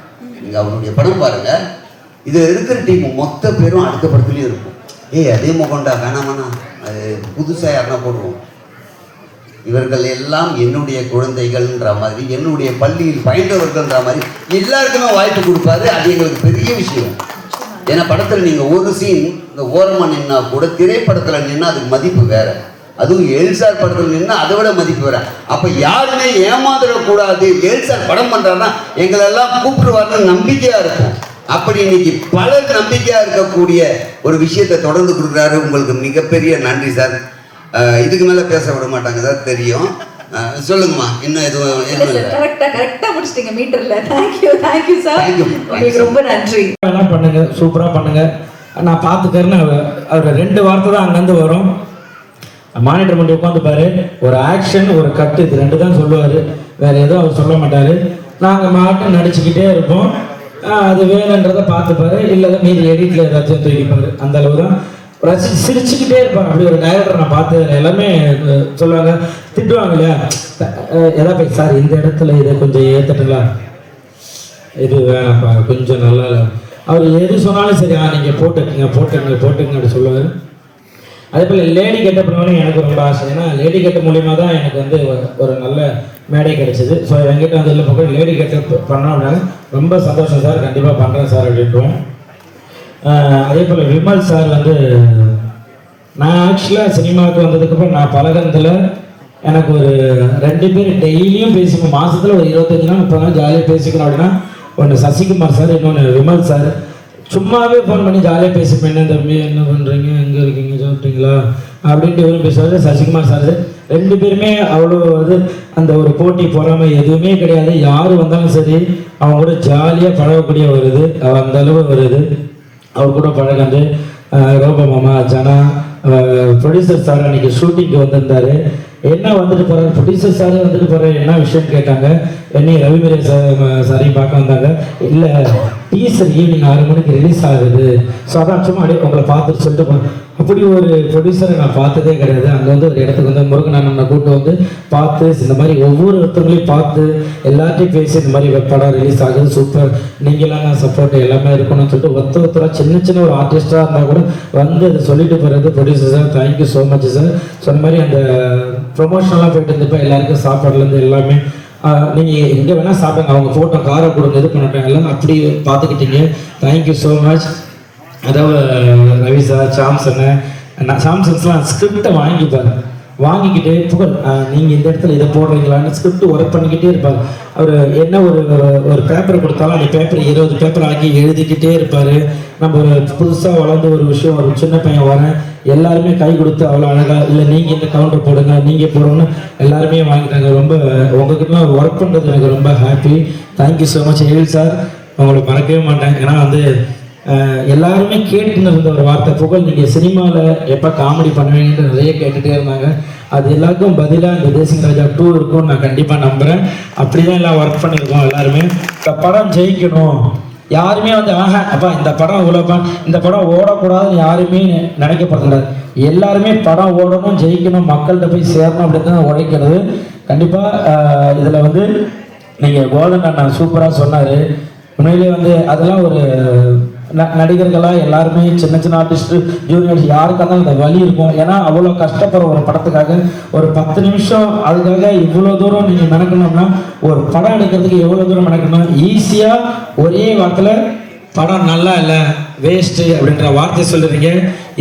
S10: நீங்கள் அவனுடைய படம் பாருங்கள், இது இருக்கிற டீம் மொத்த பேரும் அடுத்த படத்துலையும் இருக்கும். அதே முகண்டா வேணாமண்ணா, அது புதுசாக யாருன்னா போடுவோம். இவர்கள் எல்லாம் என்னுடைய குழந்தைகள்ன்ற மாதிரி, என்னுடைய பள்ளியில் பயின்றவர்கள்ன்ற மாதிரி எல்லாருக்குமே வாய்ப்பு கொடுப்பாரு. அது எங்களுக்கு பெரிய விஷயம். ஏன்னா படத்தில் நீங்கள் ஒரு சீன் இந்த ஓரமாக நின்னா கூட திரைப்படத்தில் நின்னா அதுக்கு மதிப்பு வேற. அதுவும் எழில் சார் படத்தில் நின்னா அதை விட மதிப்பு வேற. அப்போ யாருமே ஏமாந்துடக்கூடாது. எழில் சார் படம் பண்ணுறாருன்னா எங்களெல்லாம் கூப்பிடுவாருன்னு நம்பிக்கையாக இருக்கும். அப்படி இன்னைக்கு பலர் நம்பிக்கையா இருக்கக்கூடிய ஒரு விஷயத்தை தொடர்ந்து கொடுக்குறாரு. உங்களுக்கு மிகப்பெரிய நன்றி சார். இதுக்கு மேல பேச விட மாட்டாங்க சார், தெரியும். சொல்லுங்கம்மா, இன்னும் எதுவும்
S2: கரெக்டா முடிச்சிட்டீங்க மீட்டர்ல. தேங்க்யூ சார், உங்களுக்கு ரொம்ப நன்றி.
S11: எல்லாம் பண்ணுங்க, சூப்பரா பண்ணுங்க. நான் பார்த்துக்கிறேன்னு அவர் 2 வார்த்தை தான் அங்கேருந்து வரும். மானிட்டர் பண்ணி உட்காந்துப்பாரு, ஒரு ஆக்ஷன் ஒரு கட்டு, இது 2 தான் சொல்லுவார். வேற எதுவும் அவர் சொல்ல மாட்டார். நாங்கள் மாட்டம் நடிச்சுக்கிட்டே இருப்போம். அது வேணுன்றதை பார்த்துப்பாரு, இல்லை மீதி எடிட்டில் ஏதாச்சும் தூக்கிப்பாரு. அந்த அளவு தான் சிரிச்சுக்கிட்டே இருப்பார். அப்படி ஒரு டைரக்டர் நான் பார்த்தது. எல்லாமே சொல்லுவாங்க, திட்டுவாங்க இல்லையா, எதாவது சார் இந்த இடத்துல இதை கொஞ்சம் ஏற்றுட்டுங்களா, இது வேணாப்பா கொஞ்சம் நல்லா இல்லை. அவர் எது சொன்னாலும் சரி, நீங்கள் போட்டுக்குங்க அப்படி சொல்லுவார். அதே போல் லேடி கெட்டப் பண்ணணும் எனக்கு ரொம்ப ஆசை. ஏன்னா லேடி கெட்டப் மூலியமாக தான் எனக்கு வந்து ஒரு நல்ல மேடை கிடைச்சிது. ஸோ என்கிட்ட வந்து இல்லை பக்கம் லேடி கெட்டப் பண்ணோம் அப்படின்னா ரொம்ப சந்தோஷம் சார், கண்டிப்பாக பண்ணுறேன் சார் அப்படின்றோம். அதே போல் விமல் சார் வந்து, நான் ஆக்சுவலாக சினிமாவுக்கு வந்ததுக்கப்புறம் நான் பழகினதில் எனக்கு ஒரு 2 பேர் டெய்லியும் பேசிப்போம். மாதத்தில் ஒரு 25 நாள் 30 நாள் ஜாலியாக பேசிக்கணும் அப்படின்னா, ஒன்று சசிகுமார் சார், இன்னொன்று விமல் சார். சும்மாவே ஃபோன் பண்ணி ஜாலியாக பேசிப்பேன். என்ன தம்பி, என்ன பண்ணுறீங்க, எங்கே இருக்கீங்க, சாப்பிட்டீங்களா அப்படின்ட்டு இவரும் பேசுவார். சசிகுமார் சார் 2 பேருமே அவ்வளோ அந்த ஒரு போட்டி பொறாமை எதுவுமே கிடையாது. யார் வந்தாலும் சரி அவங்க கூட ஜாலியாக பழகக்கூடிய வருது. அந்த அளவு வருது. அவர் கூட பழகந்து ரோபா மாமா, ஜனா, ப்ரொடியூசர் சார் அன்றைக்கி ஷூட்டிங்க்கு வந்திருந்தார். என்ன வந்துட்டு போகிறாரு, ப்ரொடியூசர் சாரே வந்துட்டு போகிறாரு, என்ன விஷயம்னு கேட்டாங்க. என்னை ரவிமேரி சாரையும் பார்க்க வந்தாங்க. இல்லை, டீசர் ஈவினிங் 6 மணிக்கு ரிலீஸ் ஆகுது, ஸோ அதான் சும்மா அப்படியே உங்களை பார்த்துட்டு சொல்லிட்டு போனேன். அப்படி ஒரு ப்ரொடியூசரை நான் பார்த்ததே கிடையாது. அங்கே வந்து ஒரு இடத்துக்கு வந்து முருகன் அண்ணனை கூட்டு வந்து பார்த்து இந்த மாதிரி ஒவ்வொருத்தவங்களையும் பார்த்து எல்லாத்தையும் பேசி இந்த மாதிரி படம் ரிலீஸ் ஆகுது, சூப்பர், நீங்களாம் நான் சப்போர்ட் எல்லாமே இருக்கணும்னு சொல்லிட்டு ஒருத்தராக சின்ன ஒரு ஆர்டிஸ்டாக இருந்தால் கூட வந்து அதை சொல்லிட்டு போகிறது. Producer sir, thank you so much sir. சொன்ன மாதிரி அந்த ப்ரொமோஷனெலாம் போயிட்டு இருந்தப்போ எல்லாருக்கும் சாப்பாடுலேருந்து எல்லாமே நீங்கள் எங்கே வேணால் சாப்பிடுங்க, அவங்க ஃபோட்டோ காரை கொடுங்க, இது பண்ணிட்டாங்க, எல்லாம் அப்படி பார்த்துக்கிட்டீங்க. Thank you so much. அதாவது ரவி சார், சாம்சன்ஸ்லாம் ஸ்கிரிப்டை வாங்கிக்கிட்டு புகழ் நீங்கள் இந்த இடத்துல இதை போடுறீங்களான்னு ஸ்கிரிப்ட் ஒர்க் பண்ணிக்கிட்டே இருப்பார். அவர் என்ன ஒரு பேப்பரை கொடுத்தாலும் அந்த பேப்பரை 20 பேப்பர் ஆக்கி எழுதிக்கிட்டே இருப்பார். நம்ம ஒரு புதுசாக வளர்ந்து ஒரு விஷயம், ஒரு சின்ன பையன் வரேன், எல்லாருமே கை கொடுத்து அவ்வளோ அழகாக, இல்லை நீங்கள் இந்த கவுண்டர் போடுங்க, நீங்கள் போடுங்கன்னு எல்லாருமே வாங்கிட்டாங்க. ரொம்ப உங்ககிட்டலாம் ஒர்க் பண்ணுறது எனக்கு ரொம்ப ஹாப்பி. தேங்க்யூ ஸோ மச் எழில் சார், உங்களை மறக்கவே மாட்டேன். ஏன்னா வந்து எல்லாருமே கேட்டுன்னு இருந்த ஒரு வார்த்தை, புகழ் நீங்கள் சினிமாவில் எப்போ காமெடி பண்ணுவீங்கன்னு நிறைய கேட்டுகிட்டே இருந்தாங்க. அது எல்லாருக்கும் பதிலாக இந்த தேசிங் ராஜா 2 இருக்கும்னு நான் கண்டிப்பாக நம்புகிறேன். அப்படி தான் எல்லாம் ஒர்க் பண்ணியிருக்கோம் எல்லாருமே. இந்த படம் ஜெயிக்கணும், யாருமே வந்து அப்பா இந்த படம் இவ்வளோப்பா இந்த படம் ஓடக்கூடாதுன்னு யாருமே நினைக்கப்படுறாரு. எல்லாருமே படம் ஓடணும், ஜெயிக்கணும், மக்கள்கிட்ட போய் சேரணும் அப்படின்னு தான் உழைக்கிறது. கண்டிப்பாக இதில் வந்து நீங்கள் கோதன் அண்ணா சூப்பராக சொன்னார். உண்மையிலே வந்து அதெல்லாம் ஒரு நடிகர்களாக எல்லாருமே சின்ன சின்ன ஆர்டிஸ்ட்டு ஜூனியர்ஸ் யாருக்காக இருந்தாலும் அந்த வலி இருக்கும். ஏன்னா அவ்வளோ கஷ்டப்படுற ஒரு படத்துக்காக ஒரு 10 நிமிஷம் அதுக்காக இவ்வளோ தூரம் நீங்கள் மெனக்கணும்னா ஒரு படம் எடுக்கிறதுக்கு எவ்வளோ தூரம் மெனக்கணும். ஈஸியாக ஒரே வார்த்தையில் படம் நல்லா இல்லை வேஸ்ட்டு அப்படின்ற வார்த்தை சொல்லுறீங்க.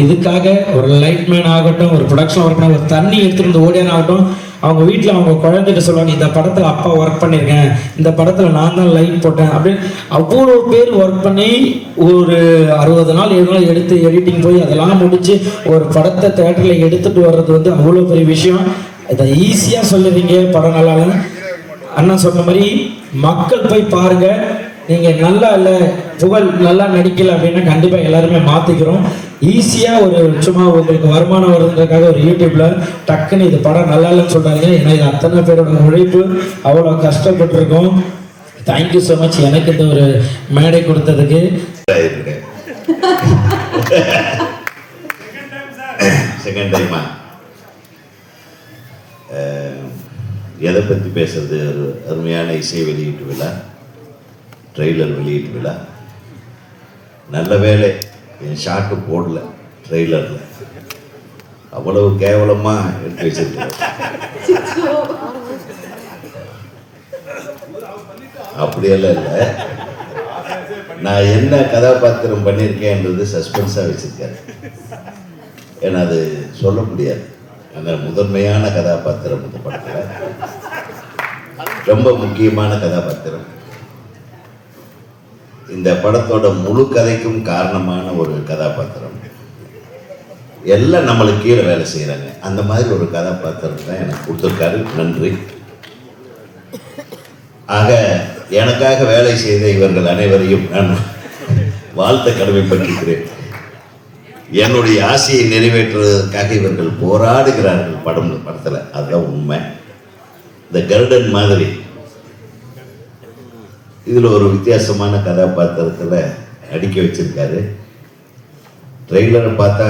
S11: இதுக்காக ஒரு லைட்மேன் ஆகட்டும், ஒரு ப்ரொடக்ஷன் ஒர்க் ஒரு தண்ணி எடுத்துகிட்டு ஓடியான் ஆகட்டும், அவங்க வீட்டில் அவங்க குழந்தைகிட்ட சொல்லுவாங்க இந்த படத்தில் அப்பா ஒர்க் பண்ணியிருக்கேன், இந்த படத்தில் நான் தான் லைட் போட்டேன் அப்படின்னு அவ்வளோ பேர் ஒர்க் பண்ணி ஒரு 60 நாள் 7 நாள் எடுத்து எடிட்டிங் போய் அதெல்லாம் முடித்து ஒரு படத்தை தேட்டரில் எடுத்துகிட்டு வர்றது வந்து அவ்வளோ பெரிய விஷயம். இதை ஈஸியாக சொல்லுவீங்க படம் நல்லா இல்லை. அண்ணா சொன்ன மாதிரி மக்கள் போய் பாருங்கள். நீங்கள் நல்லா இல்லை புகழ் நல்லா நடிக்கல அப்படின்னா கண்டிப்பாக எல்லாருமே மாற்றிக்கிறோம். ஈஸியாக ஒரு சும்மா உங்களுக்கு வருமானம் வருதுன்றதுக்காக ஒரு யூடியூப்பில் டக்குன்னு இது படம் நல்லா இல்லைன்னு சொல்கிறாங்க. ஏன்னா இது அத்தனை பேரோட உழைப்பு, அவ்வளோ கஷ்டப்பட்டுருக்கோம். தேங்க்யூ ஸோ மச் எனக்கு இந்த ஒரு மேடை கொடுத்ததுக்கு.
S12: செகண்ட் டைமா எதை பற்றி பேசுறது? ஒரு அருமையான இசை வெளியீட்டு விழா, ட்ரெய்லர் வெளியீட்டு விழா. நல்ல வேலை என் ஷார்ட்டு போடல ட்ரெய்லரில், அவ்வளவு கேவலமாக எடுத்து வச்சிருக்கேன். அப்படியெல்லாம் இல்லை, நான் என்ன கதாபாத்திரம் பண்ணியிருக்கேன்றது சஸ்பென்ஸாக வச்சுருக்கேன். ஏன்னா அது சொல்ல முடியாது. அந்த முதன்மையான கதாபாத்திரம் இந்த படத்தில் ரொம்ப முக்கியமான கதாபாத்திரம். இந்த படத்தோட முழு கதைக்கும் காரணமான ஒரு கதாபாத்திரம். எல்லாம் நம்மளுக்கு கீழே வேலை செய்கிறாங்க, அந்த மாதிரி ஒரு கதாபாத்திரம் தான் எனக்கு கொடுத்துருக்காரு. நன்றி. ஆக எனக்காக வேலை செய்த இவர்கள் அனைவரையும் நான் வாழ்த்த கடமைப்பட்டிருக்கிறேன். என்னுடைய ஆசையை நிறைவேற்றுவதற்காக இவர்கள் போராடுகிறார்கள் படத்தில். அதுதான் உண்மை. இந்த கருடன் மாதிரி இதில் ஒரு வித்தியாசமான கதாபாத்திரத்தில் நடிக்க வச்சிருக்காரு. ட்ரெய்லரை பார்த்தா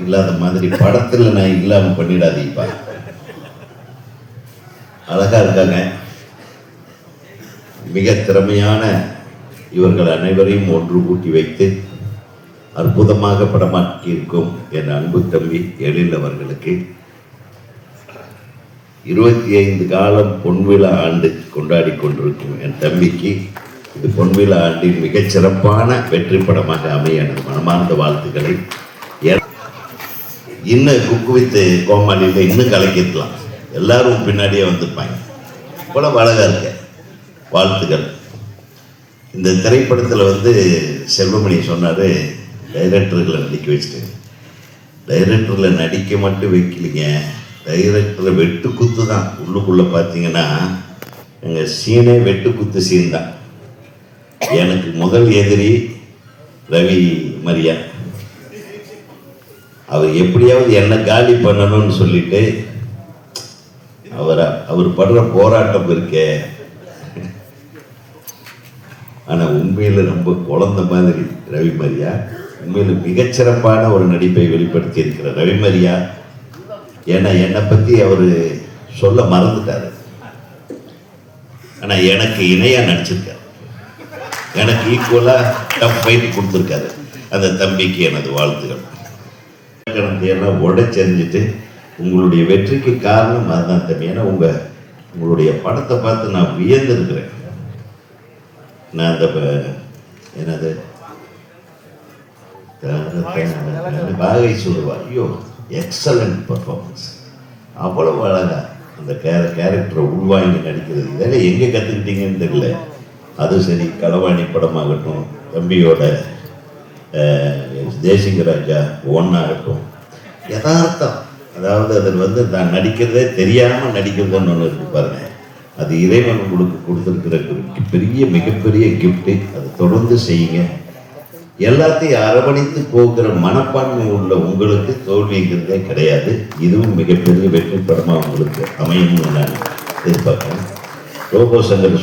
S12: இல்லாத மாதிரி படத்தில் நான் இல்லாமல் பண்ணிடாதீப்பா. அழகாக இருக்காங்க. மிக திறமையான இவர்கள் அனைவரையும் ஒன்று கூட்டி வைத்து அற்புதமாக படமாக்கியிருக்கும் என் அன்பு தம்பி எழில் அவர்களுக்கு 25 காலம் பொன்விழா ஆண்டு கொண்டாடி கொண்டிருக்கும் என் தம்பிக்கு இது பொன்விழா ஆண்டின் மிகச்சிறப்பான வெற்றி படமாக அமைய எனது மனமார்ந்த வாழ்த்துக்களை. இன்னும் குக்கு வித்து கோமாளியில் இன்னும் கலக்கிருக்கலாம், எல்லாரும் பின்னாடியே வந்திருப்பாங்க. இவ்வளவு அழகாக இருக்க வாழ்த்துக்கள். இந்த திரைப்படத்தில் செல்வமணி சொன்னார், டைரக்டர்களை நடிக்க வச்சுட்டு. டைரக்டரில் நடிக்க மட்டும் வைக்கலிங்க, டைரக்டரில் வெட்டு குத்து தான். உள்ளுக்குள்ளே பார்த்தீங்கன்னா எங்கள் சீனே வெட்டு குத்து சீன் தான். எனக்கு முதல் எதிரி ரவி மரியா. அவர் எப்படியாவது என்ன காலி பண்ணணும்னு சொல்லிட்டு அவர் படுற போராட்டம் இருக்கே. ஆனால் உண்மையில் ரொம்ப குழந்தை மாதிரி ரவி மரியா. உண்மையில் மிகச்சிறப்பான ஒரு நடிப்பை வெளிப்படுத்தி இருக்கிற ரவி மரியா. ஏன்னா என்னை பற்றி அவர் சொல்ல மறந்துட்டார். ஆனால் எனக்கு இணையாக நடிச்சிருக்காரு, எனக்கு ஈக்குவலாக டஃப் ஃபைட் கொடுத்துருக்காரு. அந்த தம்பிக்கு எனது வாழ்த்துக்கள். எல்லாம் உடைச்செறிஞ்சிட்டு உங்களுடைய வெற்றிக்கு காரணம் அதுதான் தம்பி. ஏன்னா உங்களுடைய படத்தை பார்த்து நான் வியந்திருக்கிறேன். நான் அந்த என்னது பாகை சொல்லுவார், ஐயோ எக்ஸலண்ட் பர்ஃபார்மன்ஸ், அவ்வளவு அழகா அந்த கேரக்டரை உள்வாங்கி நடிக்கிறது. இதெல்லாம் எங்கே கற்றுக்கிட்டீங்கன்னு தெரியல. அது சரி, களவாணி படமாகட்டும், தம்பியோட தேசிங்க ராஜா ஒன்னாகட்டும், யதார்த்தம். அதாவது அதில் நான் நடிக்கிறதே தெரியாமல் நடிக்கிறதுன்னு ஒன்று இருக்கு பாருங்க. அது இறைவன் உங்களுக்கு கொடுத்துருக்கிற பெரிய மிகப்பெரிய கிஃப்ட்டு. அதை தொடர்ந்து செய்யுங்க. எல்லாத்தையும் அரவணைத்து போகிற மனப்பான்மை உள்ள உங்களுக்கு தோல்விங்கிறதே கிடையாது. இதுவும் மிகப்பெரிய வெற்றி படமாக உங்களுக்கு அமையும்னு நான் எதிர்பார்க்கிறேன். ரோபோ சங்கர்